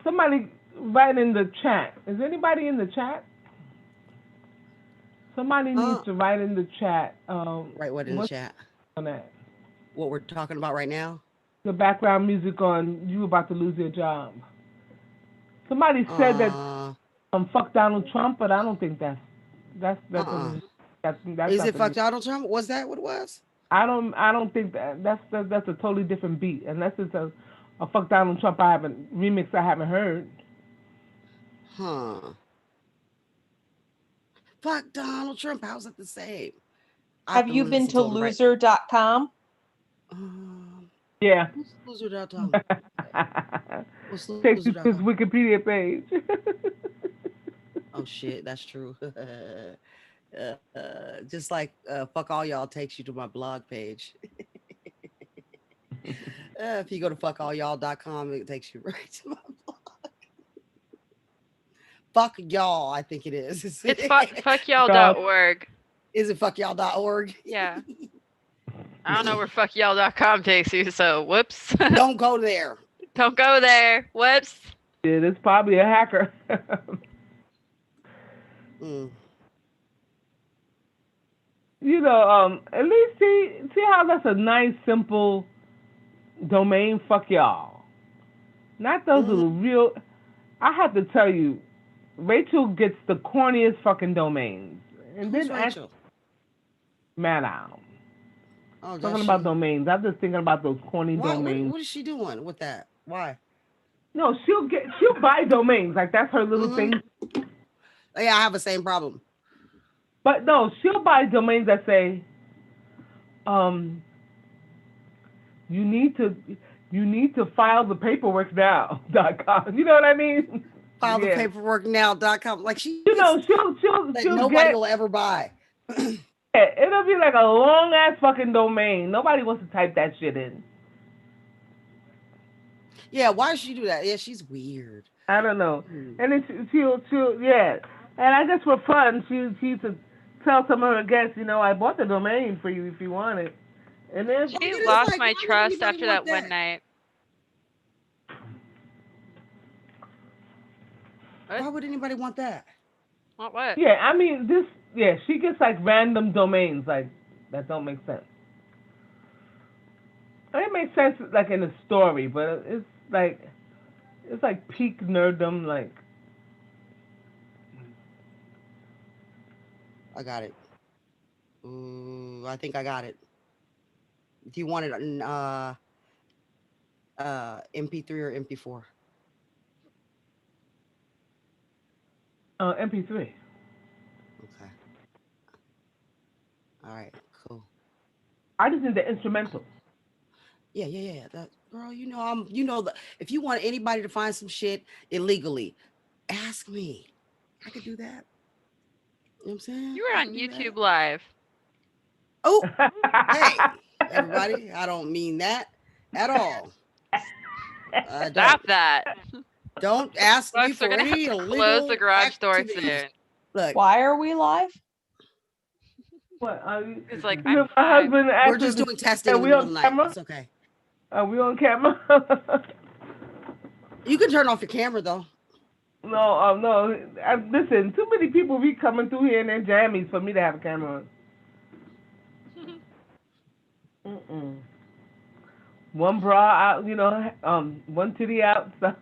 S3: somebody write in the chat. Is anybody in the chat? Somebody needs
S1: Uh,
S3: to write in the chat.
S1: right, what in the
S3: What's
S1: chat?
S3: on that?
S1: What we're talking about right now?
S3: The background music on "You About to Lose Your Job." Somebody said that
S1: Uh,
S3: fuck Donald Trump, but I don't think
S1: uh-uh.
S3: that's
S1: Is
S3: not
S1: it
S3: the
S1: fuck
S3: music.
S1: Donald Trump? Was that what it was?
S3: I don't think that's a totally different beat unless it's a fuck Donald Trump I haven't heard.
S1: Huh. Fuck Donald Trump. How's it the same? I have
S5: Have
S1: to
S5: you been
S1: listen
S5: to
S1: to him right.
S5: loser.com?
S3: Yeah.
S1: Who's loser.com? What's
S3: Takes you to his
S1: loser.com?
S3: Wikipedia page.
S1: Oh shit, that's true. Just like fuck all y'all takes you to my blog page. If you go to fuckallyall.com, it takes you right to my blog. Fuck y'all, I think it is.
S2: It's
S3: God.
S2: fuckyall.org.
S1: Is it fuckyall.org?
S2: Yeah. I don't know where fuckyall.com takes you, so whoops.
S1: Don't go there.
S2: Don't go there. Whoops.
S3: Yeah, it's probably a hacker.
S1: Mm.
S3: At least see how that's a nice, simple domain. Fuck y'all. Not those
S1: Mhm.
S3: little real. I have to tell you, Rachel gets the corniest fucking domains, and
S1: Who's
S3: then
S1: Rachel?
S3: Madam.
S1: Oh, does
S3: Talking about
S1: she?
S3: domains, I'm just thinking about those corny
S1: Why?
S3: domains.
S1: What is she doing with that? Why?
S3: No, she'll buy domains like that's her little
S1: Mm-hmm.
S3: thing.
S1: Yeah, I have the same problem.
S3: But no, she'll buy domains that say, um, you need to file the paperwork now.com. You know what I mean?
S1: File the
S3: Yeah.
S1: paperwork now.com. Like she
S3: You
S1: gets
S3: know, she'll
S1: that
S3: she'll
S1: nobody
S3: get
S1: will ever buy.
S3: Yeah, it'll be like a long ass fucking domain. Nobody wants to type that shit in.
S1: Yeah, why does she do that? Yeah, she's weird.
S3: I don't know.
S1: Hmm.
S3: And then she'll yeah. And I guess for fun, she used to tell some of her guests, I bought the domain for you if you want it. And then
S1: But
S2: She
S1: it's
S2: lost
S1: like,
S2: my
S1: why would
S2: trust
S1: anybody
S2: after
S1: want
S2: that one
S1: that?
S2: night. What?
S1: Why would anybody want that?
S2: What?
S3: yeah, I mean this yeah, she gets like random domains like that don't make sense. It makes sense like in a story, but like it's like peak nerddom like
S1: I got it. Ooh, I think I got it. Do you want it in MP3 or MP4?
S3: MP3.
S1: Okay. All right. Cool.
S3: I just need the instrumental.
S1: Yeah. That girl, that if you want anybody to find some shit illegally, ask me. I could do that. You know what I'm saying?
S2: You were
S1: I
S2: on
S1: could do that.
S2: YouTube Live.
S1: Oh, hey, everybody. I don't mean that at all. I don't.
S2: Stop that.
S1: Don't ask me
S2: Folks are
S1: for
S2: gonna have
S1: any
S2: to close the
S1: illegal
S2: garage door
S1: activities.
S2: soon.
S1: Look,
S5: Why are we live?
S3: What?
S2: It's like
S3: My
S2: I'm five.
S3: husband
S1: we're
S3: asked us
S1: just
S3: to
S1: doing testing
S3: are
S1: in the
S3: we
S1: middle of
S3: on
S1: the night.
S3: camera?
S1: It's okay.
S3: Are we on camera?
S1: You can turn off your camera though.
S3: No, no. Listen, too many people be coming through here in their jammies for me to have a camera on. Mm-mm. One bra out, one titty out. Stop.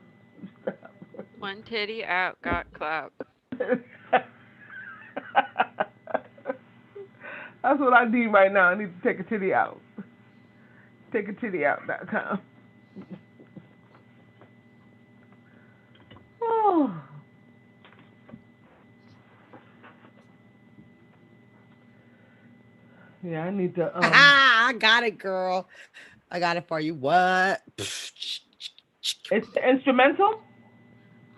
S2: One titty out, got clap.
S3: That's what I need right now. I need to take a titty out. Take a titty out.com. Oh. Yeah, I need to.
S1: I got it, girl. I got it for you. What?
S3: It's the instrumental.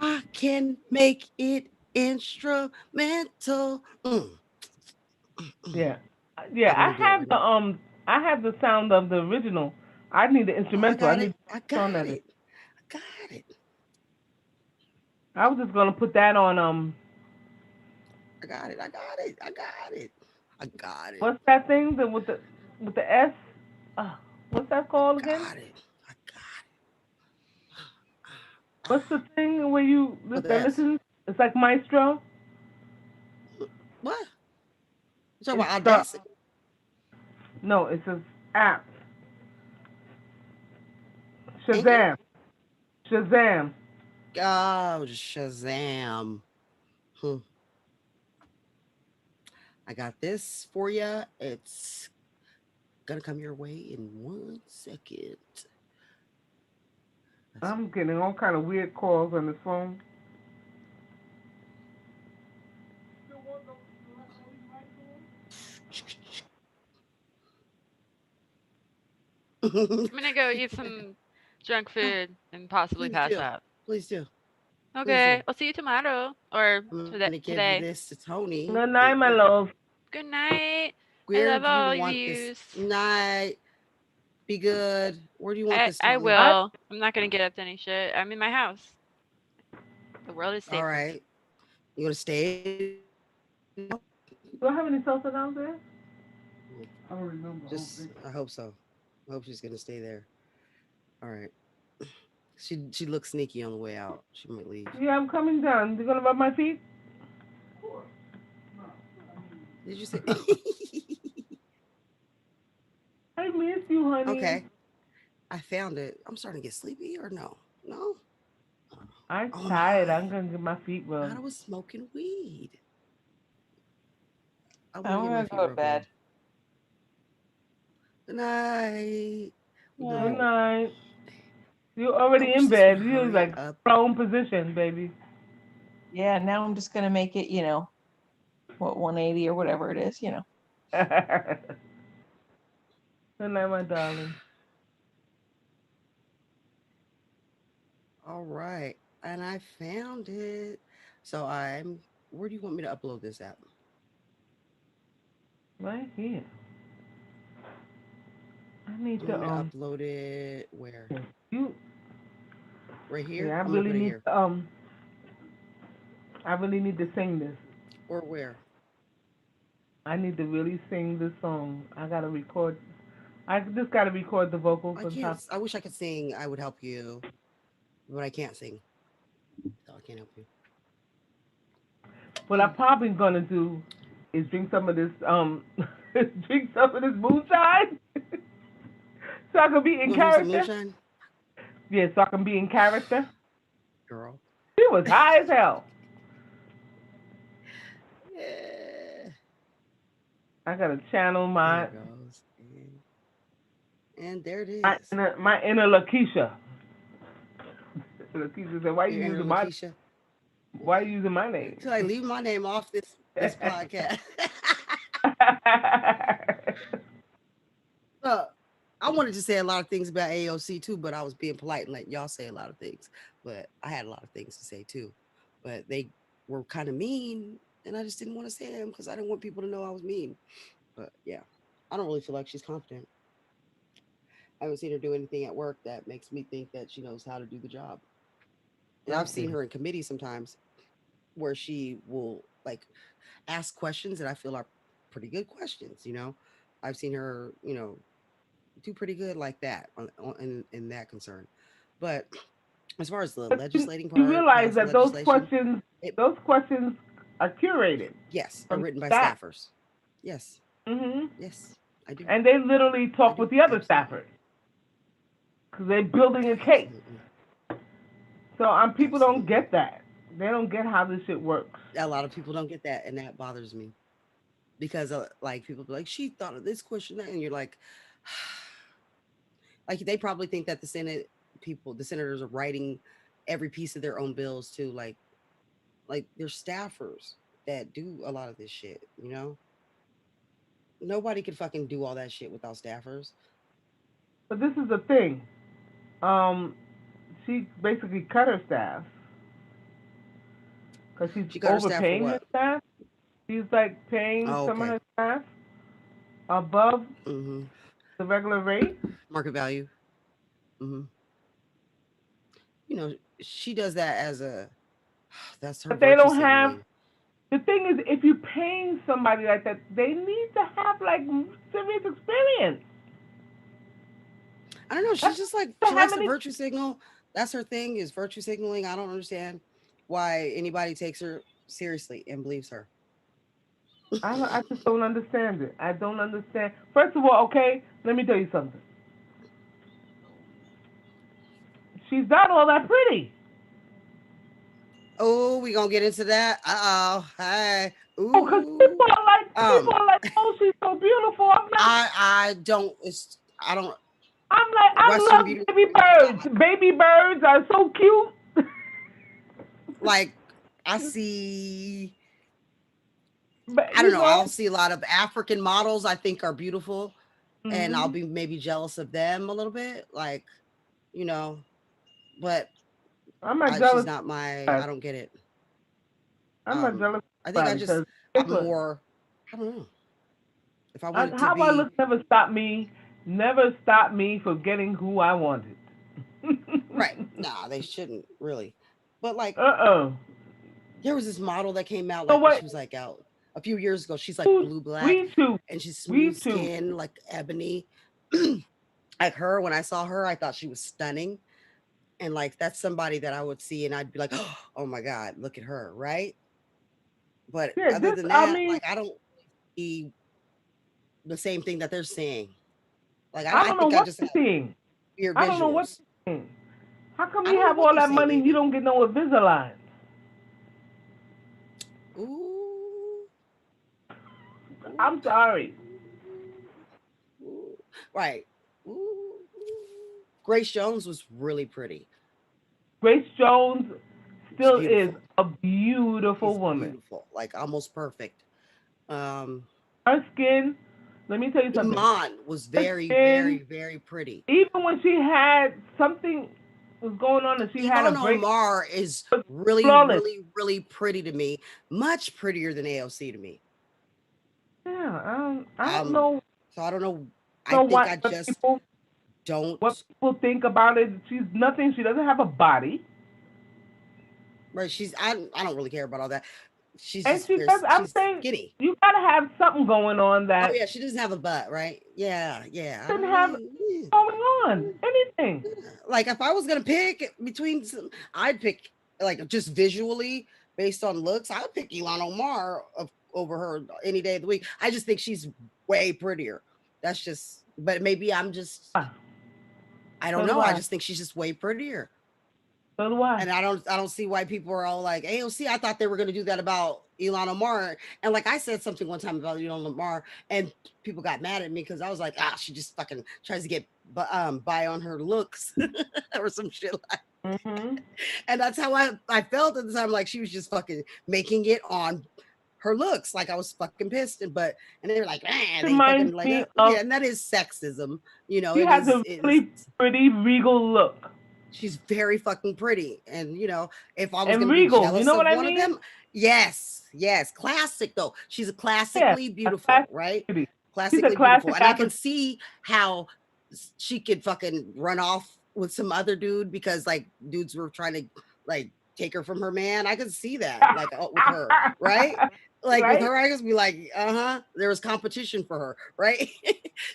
S1: I can make it instrumental.
S3: Yeah, yeah.
S1: I'm gonna do it right now.
S3: I have the sound of the original. I need the
S1: Oh, I
S3: instrumental. I
S1: got it.
S3: need
S1: I
S3: the
S1: got
S3: song of it.
S1: it. I got it.
S3: I was just gonna put that on.
S1: I got it. I got it. I got it. I got it.
S3: What's that thing with the S? Uh, what's that
S1: I
S3: called again?
S1: got it. I got
S3: What's the thing where you
S1: it.
S3: that
S1: This.
S3: listen? It's like Maestro.
S1: What? You talking
S3: It's
S1: about
S3: the
S1: Audacity?
S3: no. It's an app.
S1: Anchor?
S3: Shazam. Shazam.
S1: Oh, Shazam. Hmm. I got this for you. It's gonna come your way in 1 second. That's
S3: I'm getting all kind of weird calls on this phone.
S2: I'm gonna go eat some junk
S1: No,
S2: food and possibly
S1: please
S2: pass
S1: do.
S2: out.
S1: Please do. Please do.
S2: Okay, I'll see you tomorrow or
S1: I'm gonna give
S2: today.
S1: this to Tony.
S3: Good night, my love.
S2: Good night. I
S1: Where
S2: love
S1: do you
S2: all of
S1: want this
S2: yous.
S1: night? Be good. Where do you want this,
S2: I
S1: Tony?
S3: I
S2: will. I'm not gonna get up to any shit. I'm in my house. The world is
S1: All
S2: safe for me.
S1: right. You gonna stay?
S3: do I have any salsa downstairs?
S1: Just I hope so. I hope she's gonna stay there. All right. She looks sneaky on the way out. She might leave.
S3: Yeah, I'm coming down. You gonna rub my feet?
S1: Did you say?
S3: I miss you, honey.
S1: Okay. I found it. I'm starting to get sleepy or no? No?
S3: I'm
S1: Oh
S3: tired.
S1: my.
S3: I'm gonna get my feet
S1: I thought
S3: rubbed.
S1: I was smoking weed. I want to
S5: I'm
S1: get my
S5: gonna
S1: feet
S5: go to
S1: rubbed
S5: bed.
S1: in. Good night. We
S5: All
S3: Good
S5: right.
S1: go.
S3: night. You're
S1: I
S3: already
S1: wish
S3: in
S1: this would
S3: bed. You're
S1: hurry
S3: like
S1: up.
S3: prone position, baby.
S5: Yeah, now I'm just gonna make it, 180 or whatever it is.
S3: Good night, my darling.
S1: All right. And I found it. So I'm, where do you want me to upload this at?
S3: Right here. I need
S1: You
S3: to
S1: want me to upload it where?
S3: you
S1: Right here?
S3: yeah,
S1: I'm gonna put it here.
S3: I really need to sing this.
S1: Or where?
S3: I need to really sing this song. I gotta record. I just gotta record the vocals
S1: I
S3: on
S1: can't.
S3: top.
S1: I wish I could sing. I would help you, but I can't sing, so I can't help you.
S3: What I'm probably gonna do is drink some of this drink some of this moonshine so I can be
S1: You
S3: in
S1: want to drink some
S3: character.
S1: moonshine,
S3: Yeah, so I can be in character.
S1: girl?
S3: She was high as hell.
S1: Yeah.
S3: I gotta channel
S1: There it goes. And there it is.
S3: my inner Lakeisha. Lakeisha said,
S1: Your inner Lakeisha.
S3: why you using my name?"
S1: Should I leave my name off this podcast? uh, I wanted to say a lot of things about AOC too, but I was being polite and letting y'all say a lot of things. But I had a lot of things to say too. But they were kind of mean, and I just didn't want to say them because I didn't want people to know I was mean. But yeah, I don't really feel like she's competent. I haven't seen her do anything at work that makes me think that she knows how to do the job. And I've seen
S3: Okay.
S1: her in committee sometimes where she will like ask questions that I feel are pretty good questions. I've seen her, do pretty good like that in that concern. But as far as the
S3: But
S1: legislating
S3: you
S1: part,
S3: realize
S1: passing
S3: that
S1: legislation, it
S3: those questions are curated
S1: yes, are
S3: from
S1: written by
S3: staff.
S1: staffers. Yes,
S3: Hmm.
S1: yes, I do.
S3: And they literally
S1: I
S3: talk
S1: do
S3: with the other
S1: absolutely,
S3: staffers because they're building a case.
S1: absolutely,
S3: So people don't
S1: absolutely.
S3: get that. They don't get how this shit works.
S1: A lot of people don't get that, and that bothers me because like people be like, she thought of this question, and you're like they probably think that the senators are writing every piece of their own bills too. Like they're staffers that do a lot of this shit. Nobody could fucking do all that shit without staffers.
S3: But this is the thing. Um, she basically cut her staff because she's
S1: She got her staff for
S3: overpaying her
S1: what?
S3: staff. She's like paying
S1: Oh,
S3: some of
S1: okay.
S3: her staff above
S1: Mm-hmm.
S3: the regular rate.
S1: Market value. Mm-hmm. You know, she does that as a that's her
S3: But they
S1: virtue
S3: don't have.
S1: signaling.
S3: The thing is, if you're paying somebody like that, they need to have like serious experience.
S1: I don't know. She's
S3: That's
S1: just like
S3: to
S1: she
S3: have
S1: likes to
S3: any.
S1: virtue signal. That's her thing is virtue signaling. I don't understand why anybody takes her seriously and believes her.
S3: I just don't understand it. I don't understand. First of all, okay, let me tell you something. She's not all that pretty.
S1: Oh, we gonna get into that. Uh oh. Hi.
S3: Oh, cause
S1: Ooh.
S3: people are like, oh, she's so beautiful.
S1: I don't. I don't.
S3: I'm like, I
S1: Western
S3: love
S1: beauty.
S3: baby birds. Baby birds are so cute.
S1: Like I see.
S3: But
S1: I don't know. I'll see a lot of African models. I think are beautiful, and I'll
S3: hmm
S1: be maybe jealous of them a little bit. Like you know, but
S3: I'm not
S1: she's
S3: jealous
S1: not
S3: of
S1: my. I
S3: that.
S1: don't get it.
S3: I'm not jealous
S1: I
S3: of
S1: think
S3: anybody because guess
S1: I'm
S3: what?
S1: more. I don't know. If I wanted to
S3: How I
S1: be
S3: look never stopped me from getting who I wanted.
S1: right, nah, they shouldn't really. But like,
S3: Uh-uh.
S1: there was this model that came out
S3: So
S1: like when
S3: what?
S1: she was like out a few years ago. She's like blue black,
S3: We too.
S1: and she's
S3: We
S1: smooth
S3: too.
S1: skin, like ebony. Like her, when I saw her, I thought she was stunning, and like that's somebody that I would see, and I'd be like, oh my god, look at her, right? But
S3: Yeah,
S1: other
S3: this
S1: than
S3: I
S1: that,
S3: mean,
S1: like I don't see the same thing that they're seeing. Like
S3: I
S1: I
S3: don't know
S1: think I
S3: what
S1: just
S3: you're
S1: have
S3: seeing.
S1: weird
S3: I don't know what
S1: visuals.
S3: you're seeing. How come
S1: I
S3: you
S1: don't know
S3: have
S1: what
S3: all
S1: they're
S3: that
S1: seeing
S3: money and you
S1: either.
S3: don't get no Invisalign?
S1: Ooh, ooh,
S3: I'm sorry.
S1: ooh. Right. Ooh. Grace Jones was really pretty.
S3: Grace Jones
S1: She's
S3: still is
S1: beautiful.
S3: a beautiful
S1: She's
S3: woman.
S1: beautiful, like almost perfect. Um,
S3: Her skin, let me tell you something.
S1: Iman was
S3: Her
S1: very,
S3: skin,
S1: very, very pretty.
S3: even when she had something was going on and she had a
S1: Iman
S3: break,
S1: Omar is
S3: was
S1: really,
S3: flawless.
S1: really, really pretty to me. Much prettier than AOC to me.
S3: Yeah. I don't
S1: Um,
S3: know
S1: so I don't know. I
S3: know
S1: think I just
S3: what
S1: don't.
S3: people think about it. She's nothing. She doesn't have a body,
S1: Right? I don't really care about all that. She's
S3: and
S1: just
S3: she
S1: very.
S3: does. I'm
S1: She's
S3: saying
S1: skinny.
S3: you gotta have something going on
S1: Oh
S3: that
S1: yeah, she doesn't have a butt, right? Yeah, yeah. I
S3: doesn't
S1: don't
S3: have
S1: really.
S3: going on anything.
S1: Like if I was gonna pick between some, I'd pick like just visually based on looks. I would pick Elon Omar over her any day of the week. I just think she's way prettier. That's just. But maybe I'm just.
S3: Ah,
S1: I don't
S3: so do
S1: know. I
S3: I.
S1: just think she's just way prettier.
S3: So do I.
S1: And I don't see why people are all like AOC. I thought they were going to do that about Elon Omar. And like I said something one time about Elon Omar, and people got mad at me because I was like, she just fucking tries to get by on her looks or some shit like.
S3: Mhm.
S1: And that's how I felt at the time. Like she was just fucking making it on her looks. Like I was fucking pissed. And they were like, man, they fucking
S3: Reminds
S1: like
S3: me
S1: yeah.
S3: of.
S1: And that is sexism.
S3: She
S1: It
S3: has
S1: is.
S3: a
S1: It is
S3: really pretty regal look,
S1: She's very fucking pretty. And if I was
S3: and
S1: gonna be
S3: regal. You
S1: jealous
S3: know
S1: of
S3: what I
S1: one of
S3: mean?
S1: them, yes, yes. Classic though. She's a
S3: Yeah,
S1: classically
S3: a
S1: beautiful,
S3: classic
S1: right?
S3: beauty. She's a
S1: Classically beautiful.
S3: classic
S1: And I can
S3: African.
S1: see how she could fucking run off with some other dude because like dudes were trying to like take her from her man. I could see that, like with her, right? Like with
S3: Right?
S1: her, I just be like, there was competition for her, right?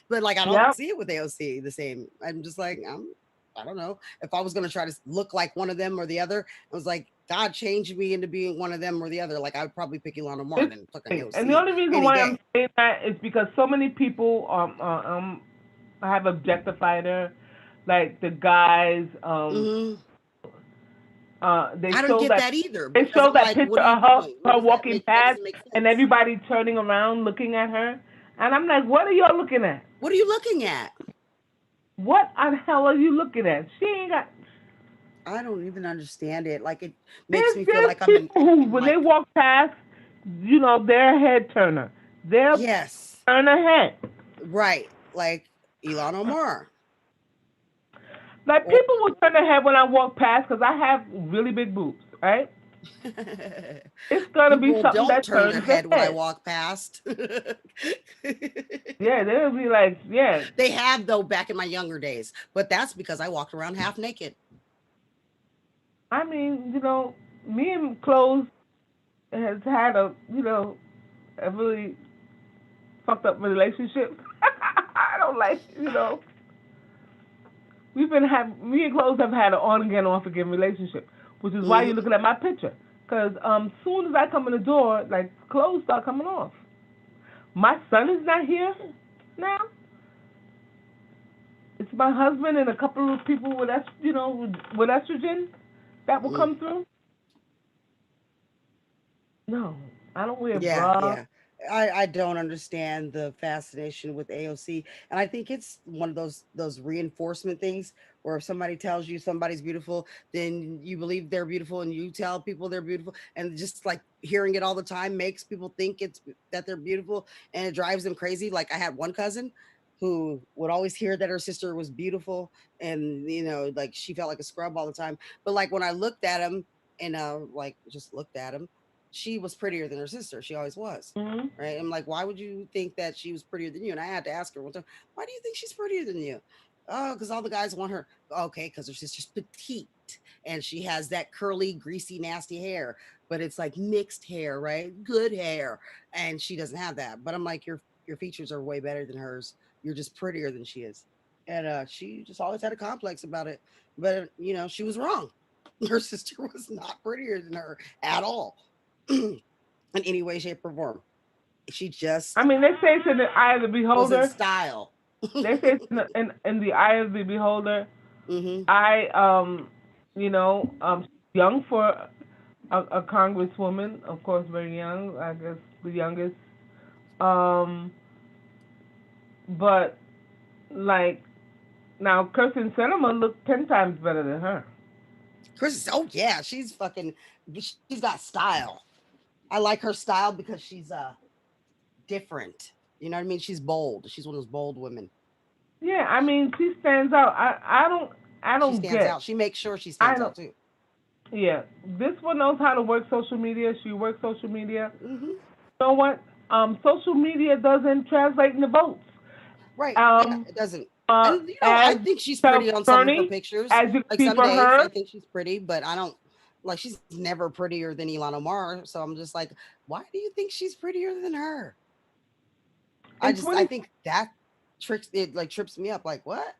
S1: But like I don't
S3: Yep.
S1: see it with AOC the same. I'm just like, I don't know. If I was gonna try to look like one of them or the other, I was like, God changed me into being one of them or the other. Like I would probably pick Ilana
S3: This
S1: Martin, fucking
S3: thing. And the
S1: AOC
S3: only reason
S1: any
S3: why I'm
S1: day.
S3: saying that is because so many people have objectified her, like the guys.
S1: Hmm.
S3: They
S1: I don't
S3: show
S1: get
S3: that
S1: that either
S3: they
S1: because
S3: show
S1: I'm
S3: that
S1: like,
S3: picture
S1: what are you
S3: of her
S1: doing? What
S3: her
S1: does that
S3: walking
S1: make? That
S3: past
S1: doesn't make
S3: and
S1: sense.
S3: everybody turning around looking at her, and I'm like, what are y'all looking at?
S1: What are you looking at?
S3: What the hell are you looking at? She ain't got.
S1: I don't even understand it. Like it makes
S3: There's
S1: me feel
S3: there's
S1: like I'm in
S3: people who when they
S1: like
S3: walk past, they're a head turner. They'll
S1: yes,
S3: turn a head.
S1: right, like Elon Omar.
S3: Like
S1: Or
S3: people will turn their head when I walk past because I have really big boobs, right? It's gonna be
S1: people
S3: something
S1: don't
S3: that
S1: turn their
S3: turns their
S1: head when I
S3: head.
S1: walk past.
S3: Yeah, they'll be like, yeah.
S1: They have though back in my younger days, but that's because I walked around half naked.
S3: I mean, me and clothes has had a really fucked up relationship. I don't like, me and clothes have had an on again, off again relationship, which is why you're
S1: Hmm.
S3: looking at my picture. Cause soon as I come in the door, like clothes start coming off. My son is not here now. It's my husband and a couple of people with estrogen that will
S1: Mm.
S3: come through. No, I don't wear
S1: Yeah,
S3: bra.
S1: yeah. I don't understand the fascination with AOC, and I think it's one of those reinforcement things where if somebody tells you somebody's beautiful, then you believe they're beautiful, and you tell people they're beautiful, and just like hearing it all the time makes people think it's that they're beautiful, and it drives them crazy. Like I had one cousin who would always hear that her sister was beautiful, and like she felt like a scrub all the time. But like when I looked at him and like just looked at him, she was prettier than her sister. She always was.
S3: Hmm.
S1: Right. I'm like, why would you think that she was prettier than you? And I had to ask her one time, why do you think she's prettier than you? Oh, because all the guys want her. Okay, because her sister's petite and she has that curly, greasy, nasty hair, but it's like mixed hair, right? Good hair. And she doesn't have that. But I'm like, your features are way better than hers. You're just prettier than she is. And she just always had a complex about it. But she was wrong. Her sister was not prettier than her at all. In any way, shape, or form. She
S3: I
S1: just
S3: mean, they say it's in the eye of the
S1: was in
S3: beholder.
S1: style.
S3: They say it's in the eye of the beholder.
S1: Hmm.
S3: I young for a congresswoman, of course, very young. I guess the youngest. Um, but like now, Kirsten Sinema looked 10 times better than her.
S1: Chris, oh yeah, she's fucking. She's got style. I like her style because she's different. You know what I mean? She's bold. She's one of those bold women.
S3: Yeah, I mean, she stands out. I
S1: She
S3: don't
S1: stands
S3: get.
S1: out. She makes sure she
S3: I
S1: stands
S3: don't.
S1: out too.
S3: Yeah, this one knows how to work social media. She works social media.
S1: Hmm.
S3: You know what? social media doesn't translate into votes.
S1: Right. Yeah,
S3: Um,
S1: it doesn't. And I
S3: as
S1: think she's
S3: Self
S1: pretty on some of her
S3: Bernie,
S1: pictures.
S3: as you can
S1: Like
S3: see
S1: some
S3: for
S1: days, I
S3: her,
S1: think she's pretty, but I don't like she's never prettier than Elon Omar. So I'm just like, why do you think she's prettier than her?
S3: in
S1: I
S3: 20
S1: think that tricks it like trips me up. Like what?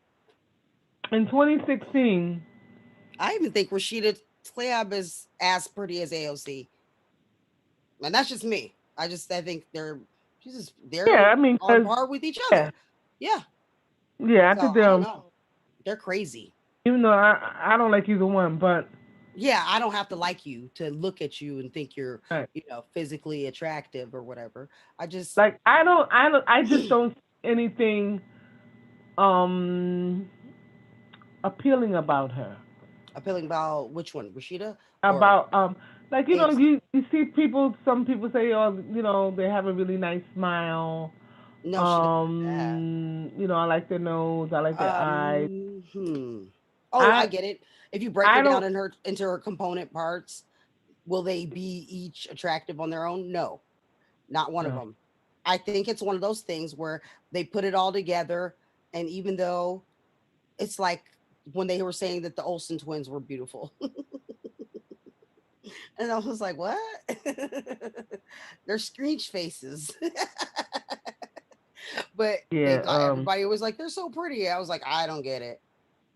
S3: in 2016.
S1: I even think Rashida Tlaib is as pretty as AOC, and that's just me. I think
S3: Yeah,
S1: they're
S3: I mean,
S1: on
S3: cause
S1: par with each
S3: yeah,
S1: other. Yeah.
S3: yeah, I
S1: So
S3: think
S1: I don't
S3: they're,
S1: know. They're crazy.
S3: even though I don't like either one, but
S1: Yeah, I don't have to like you to look at you and think you're,
S3: right.
S1: physically attractive or whatever. I just
S3: Like I just don't see anything um appealing about her.
S1: appealing about which one, Rashida or
S3: About like
S1: AOC?
S3: you see people, some people say, oh, they have a really nice smile.
S1: No, she doesn't have that.
S3: I like their nose, I like their eyes.
S1: Hmm. Oh, I
S3: I
S1: get it. If you break her
S3: I
S1: down
S3: don't
S1: in her into her component parts, will they be each attractive on their own? No, not one of
S3: no.
S1: them. I think it's one of those things where they put it all together, and even though it's like when they were saying that the Olsen twins were beautiful, and I was like, "What?" They're screech faces, but they
S3: Yeah,
S1: got everybody was like, "They're so pretty." I was like, "I don't get it,"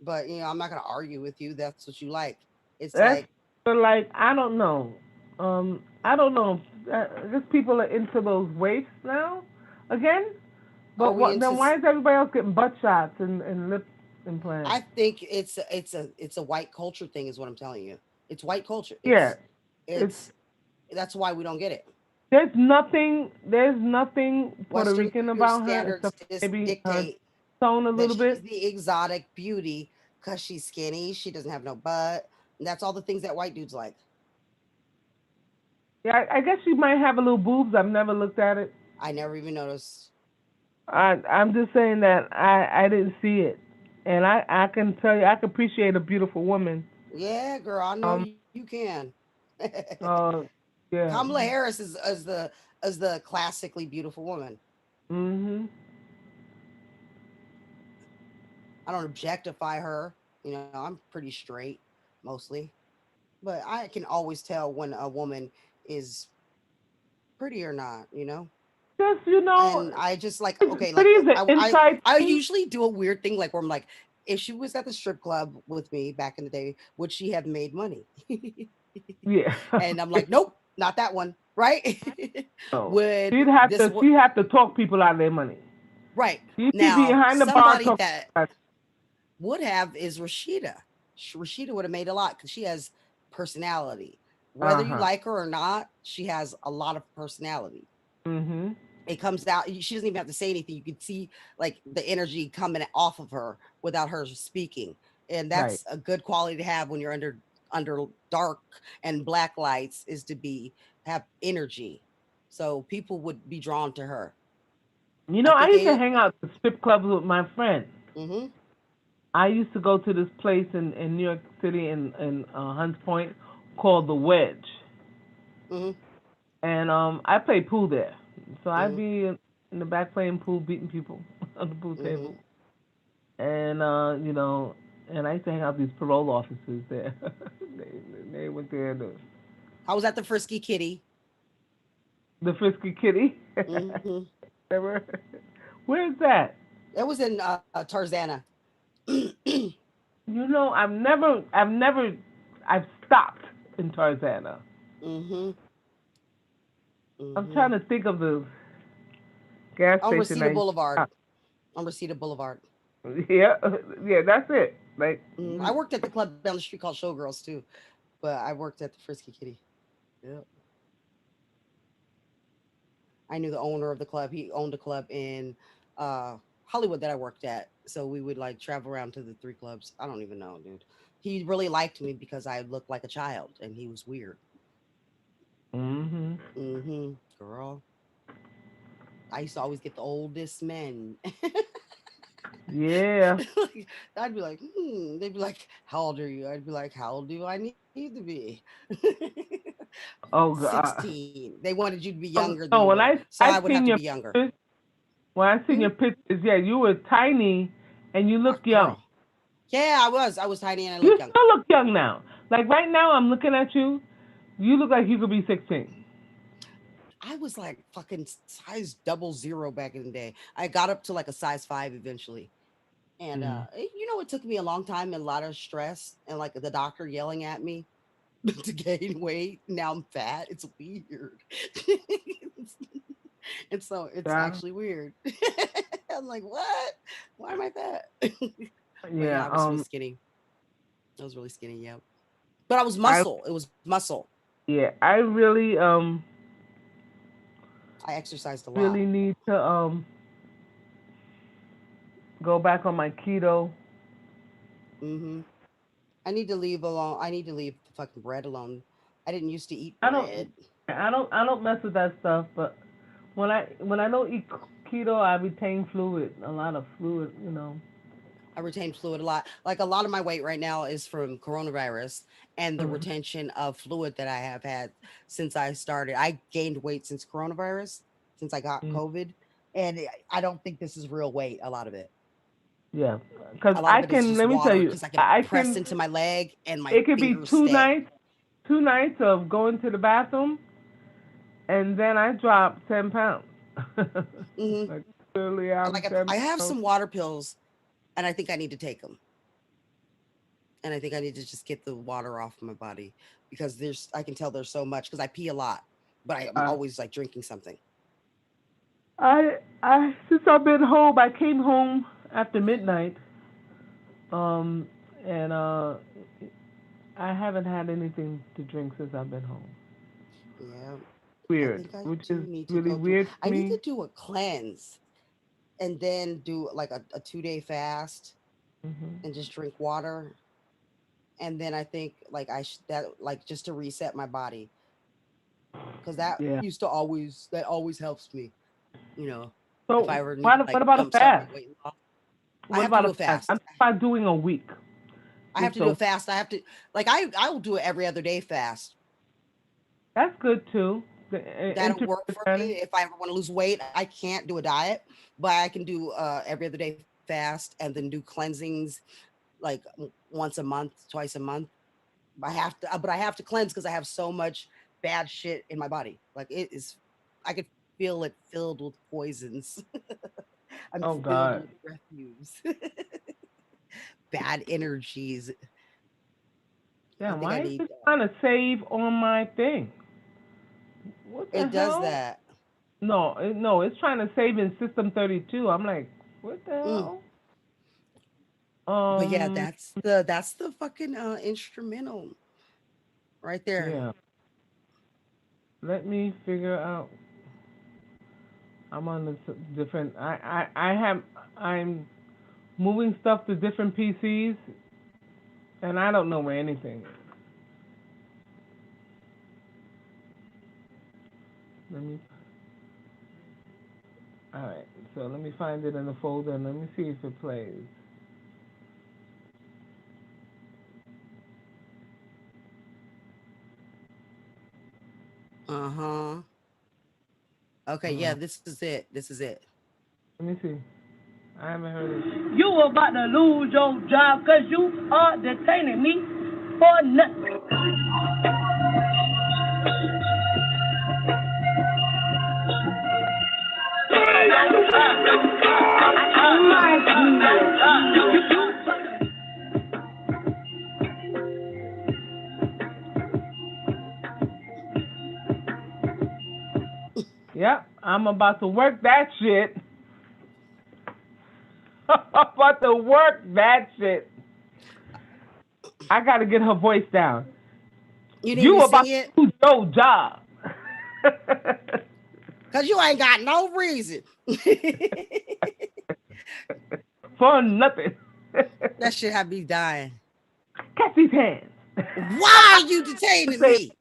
S1: but I'm not gonna argue with you. That's what you like. It's
S3: that's
S1: like,
S3: like I don't know. I don't know. Just people are into those waifs now again.
S1: are
S3: But
S1: we
S3: what
S1: into?
S3: then? Why is everybody else getting butt shots and lip implants?
S1: I think it's a white culture thing, is what I'm telling you. It's white culture.
S3: Yeah, it's
S1: It's that's why we don't get it.
S3: there's nothing Puerto
S1: Western
S3: Rican about her
S1: standards
S3: except maybe her
S1: dictate
S3: tone a
S1: that
S3: little
S1: she's
S3: bit.
S1: the exotic beauty because she's skinny. She doesn't have no butt. And that's all the things that white dudes like.
S3: Yeah, I guess she might have a little boobs. I've never looked at it.
S1: I never even noticed.
S3: I'm just saying that I didn't see it, and I can tell you I can appreciate a beautiful woman.
S1: Yeah, girl, I know
S3: Um.
S1: you can.
S3: Yeah.
S1: Kamala Harris is the classically beautiful woman.
S3: Mhm.
S1: I don't objectify her. I'm pretty straight mostly, but I can always tell when a woman is pretty or not.
S3: Just
S1: And I just like, okay,
S3: pretty
S1: like
S3: is an
S1: I I
S3: inside
S1: I
S3: thing.
S1: usually do a weird thing like where I'm like, if she was at the strip club with me back in the day, would she have made money?
S3: Yeah.
S1: And I'm like, nope, not that one, right?
S3: No.
S1: Would
S3: She'd have
S1: this
S3: to.
S1: work?
S3: She'd have to talk people out of their money.
S1: Right.
S3: She'd be
S1: Now,
S3: behind the bar
S1: somebody
S3: talking.
S1: that would have is Rashida. Rashida would have made a lot because she has personality. Whether
S3: Uh
S1: you
S3: huh.
S1: like her or not, she has a lot of personality.
S3: Mhm.
S1: It comes out, she doesn't even have to say anything. You can see like the energy coming off of her without her speaking. And
S3: Right.
S1: that's a good quality to have when you're under dark and black lights, is to be have energy. So people would be drawn to her. I
S3: I
S1: think
S3: used to hang out at strip clubs with my friends.
S1: mm-hmm,
S3: I used to go to this place in New York City in Hunts Point called the Wedge,
S1: mm-hmm,
S3: and I played pool there. So I'd
S1: mm-hmm,
S3: be in the back playing pool, beating people on the pool
S1: mm-hmm.
S3: table, and and I used to hang out with these parole officers there. they went there to
S1: I was at the Frisky Kitty.
S3: the Frisky Kitty.
S1: Mm-hmm.
S3: Ever? Where's that?
S1: It was in Tarzana. Mm-hmm.
S3: I've stopped in Tarzana. I'm
S1: Mm-hmm.
S3: trying to think of the gas
S1: On
S3: station
S1: Reseda
S3: I
S1: Boulevard.
S3: stopped.
S1: On Reseda Boulevard.
S3: Yeah, yeah, that's it. Like,
S1: I worked at the club down the street called Showgirls too, but I worked at the Frisky Kitty. Yep. I knew the owner of the club. He owned a club in uh, Hollywood that I worked at. So we would like travel around to the three clubs. I don't even know, dude. He really liked me because I looked like a child and he was weird.
S3: hmm
S1: Mm-hmm. Girl. I used to always get the oldest men.
S3: yeah.
S1: Like, I'd be like, They'd be like, how old are you? I'd be like, how old do I need to be?
S3: Oh God.
S1: 16. They wanted you to be younger than
S3: No,
S1: you
S3: when
S1: were, so I
S3: I
S1: would have to
S3: seen
S1: be
S3: your
S1: younger.
S3: pictures, when I seen
S1: Hmm.
S3: your pictures, yeah, you were tiny and you
S1: A
S3: look young.
S1: girl. Yeah, I was. I was tiny and I looked
S3: You
S1: young.
S3: still look young now. Like right now, I'm looking at you. You look like you could be 16.
S1: I was like fucking size double zero back in the day. I got up to like a size five eventually. And
S3: Mm.
S1: it took me a long time and a lot of stress and like the doctor yelling at me to gain weight. Now I'm fat. It's weird. And so it's
S3: Yeah,
S1: actually weird. I'm like, what? Why am I fat? But yeah,
S3: yeah.
S1: I was really skinny. I was really skinny, yeah. But I was
S3: I
S1: muscle. It was muscle.
S3: yeah, I really
S1: I exercised a lot.
S3: really need to go back on my keto.
S1: Hmm. I need to leave alone. I need to leave the fucking bread alone. I didn't used to eat
S3: I don't
S1: bread.
S3: I don't mess with that stuff, but when I don't eat keto, I retain fluid, a lot of fluid, you know.
S1: I retain fluid a lot. Like a lot of my weight right now is from coronavirus and the
S3: Mhm.
S1: retention of fluid that I have had since I started. I gained weight since coronavirus, since I got
S3: Mm.
S1: COVID. And I don't think this is real weight, a lot of it.
S3: Yeah, because
S1: A lot
S3: I
S1: of it is
S3: can,
S1: just
S3: let me tell
S1: water
S3: you,
S1: because I can
S3: I
S1: press
S3: can,
S1: into my leg and my
S3: it could be
S1: fingers stay.
S3: two nights of going to the bathroom, and then I drop 10 pounds.
S1: Hmm.
S3: Like literally, I'm
S1: Like I
S3: 10
S1: have
S3: pounds.
S1: some water pills and I think I need to take them. And I think I need to just get the water off my body because I can tell there's so much because I pee a lot, but I'm
S3: Uh,
S1: always like drinking something.
S3: since I've been home, I came home after midnight, um, and I haven't had anything to drink since I've been home.
S1: Yeah. I
S3: Weird,
S1: think I
S3: which
S1: do
S3: is
S1: need to
S3: really
S1: go through.
S3: weird
S1: I
S3: to
S1: need to
S3: me.
S1: do a cleanse and then do like a 2 day fast
S3: Hmm.
S1: and just drink water. And then I think like that like just to reset my body because
S3: Yeah.
S1: that always helps me. You know, if I
S3: So
S1: ever need to
S3: what
S1: like
S3: about a
S1: jumpstart my
S3: fast?
S1: weight loss, I
S3: What
S1: have to
S3: about
S1: do
S3: a
S1: a
S3: fast? I'm
S1: fast.
S3: about doing a week,
S1: I have
S3: just
S1: to do a
S3: so
S1: fast. I have to like I will do it every other day fast.
S3: that's good too. The
S1: That'll work for me
S3: intermittent.
S1: if I ever want to lose weight. I can't do a diet, but I can do every other day fast and then do cleansings like once a month, twice a month. But I have to cleanse because I have so much bad shit in my body. Like it is, I could feel it filled with poisons. I'm
S3: Oh
S1: filled
S3: God.
S1: with refuse, bad energies. I
S3: Damn,
S1: think I
S3: why is
S1: need.
S3: it trying to save on my thing? What the
S1: It does
S3: hell?
S1: that.
S3: No, no, it's trying to save in System 32. I'm like, what the
S1: Mm.
S3: hell?
S1: But yeah,
S3: Um,
S1: that's the fucking instrumental right there.
S3: yeah. Let me figure out. I'm on the different. I have. I'm moving stuff to different PCs, and I don't know where anything is. Let me. All right. So let me find it in the folder, and let me see if it plays.
S1: Uh huh. Okay, yeah,
S3: Uh,
S1: this is it. This is it.
S3: let me see. I haven't heard it.
S6: You about to lose your job because you are detaining me for nothing.
S3: Yep, I'm about to work that shit. I'm about to work that shit. I gotta get her voice down.
S1: You need me
S3: You
S1: to sing
S3: about
S1: it?
S3: to lose your job.
S1: Cause you ain't got no reason.
S3: For nothing.
S1: That shit have me dying.
S3: Catch these hands.
S1: Why are you detaining
S3: Say,
S1: me?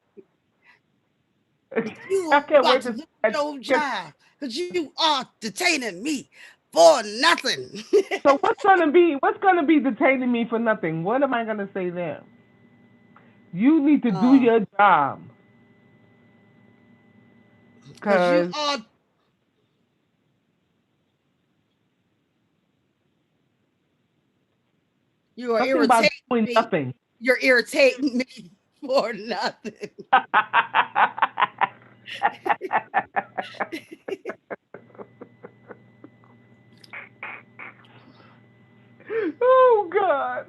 S3: I
S1: You
S3: can't
S1: about
S3: wait
S1: to
S3: to
S1: lose
S3: catch,
S1: your
S3: catch.
S1: job because you are detaining me for nothing.
S3: So what's gonna be detaining me for nothing? What am I gonna say there? You need to do
S1: uh,
S3: your job.
S1: Because you
S3: Cause
S1: all you are
S3: nothing about
S1: irritating
S3: doing
S1: me.
S3: nothing.
S1: You're irritating me for nothing.
S3: Oh God.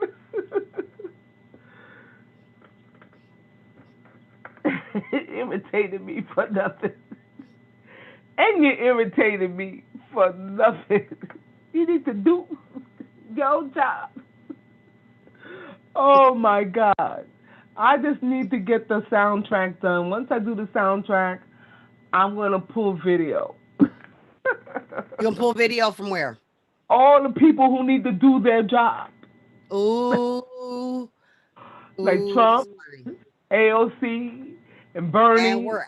S3: Irritated me for nothing. And you irritated me for nothing. You need to do your job. Oh my God. I just need to get the soundtrack done. Once I do the soundtrack, I'm going to pull video.
S1: You gonna pull video from where?
S3: All the people who need to do their job,
S1: Ooh,
S3: like
S1: ooh,
S3: Trump,
S1: sorry.
S3: AOC, and
S1: And
S3: Bernie,
S1: we're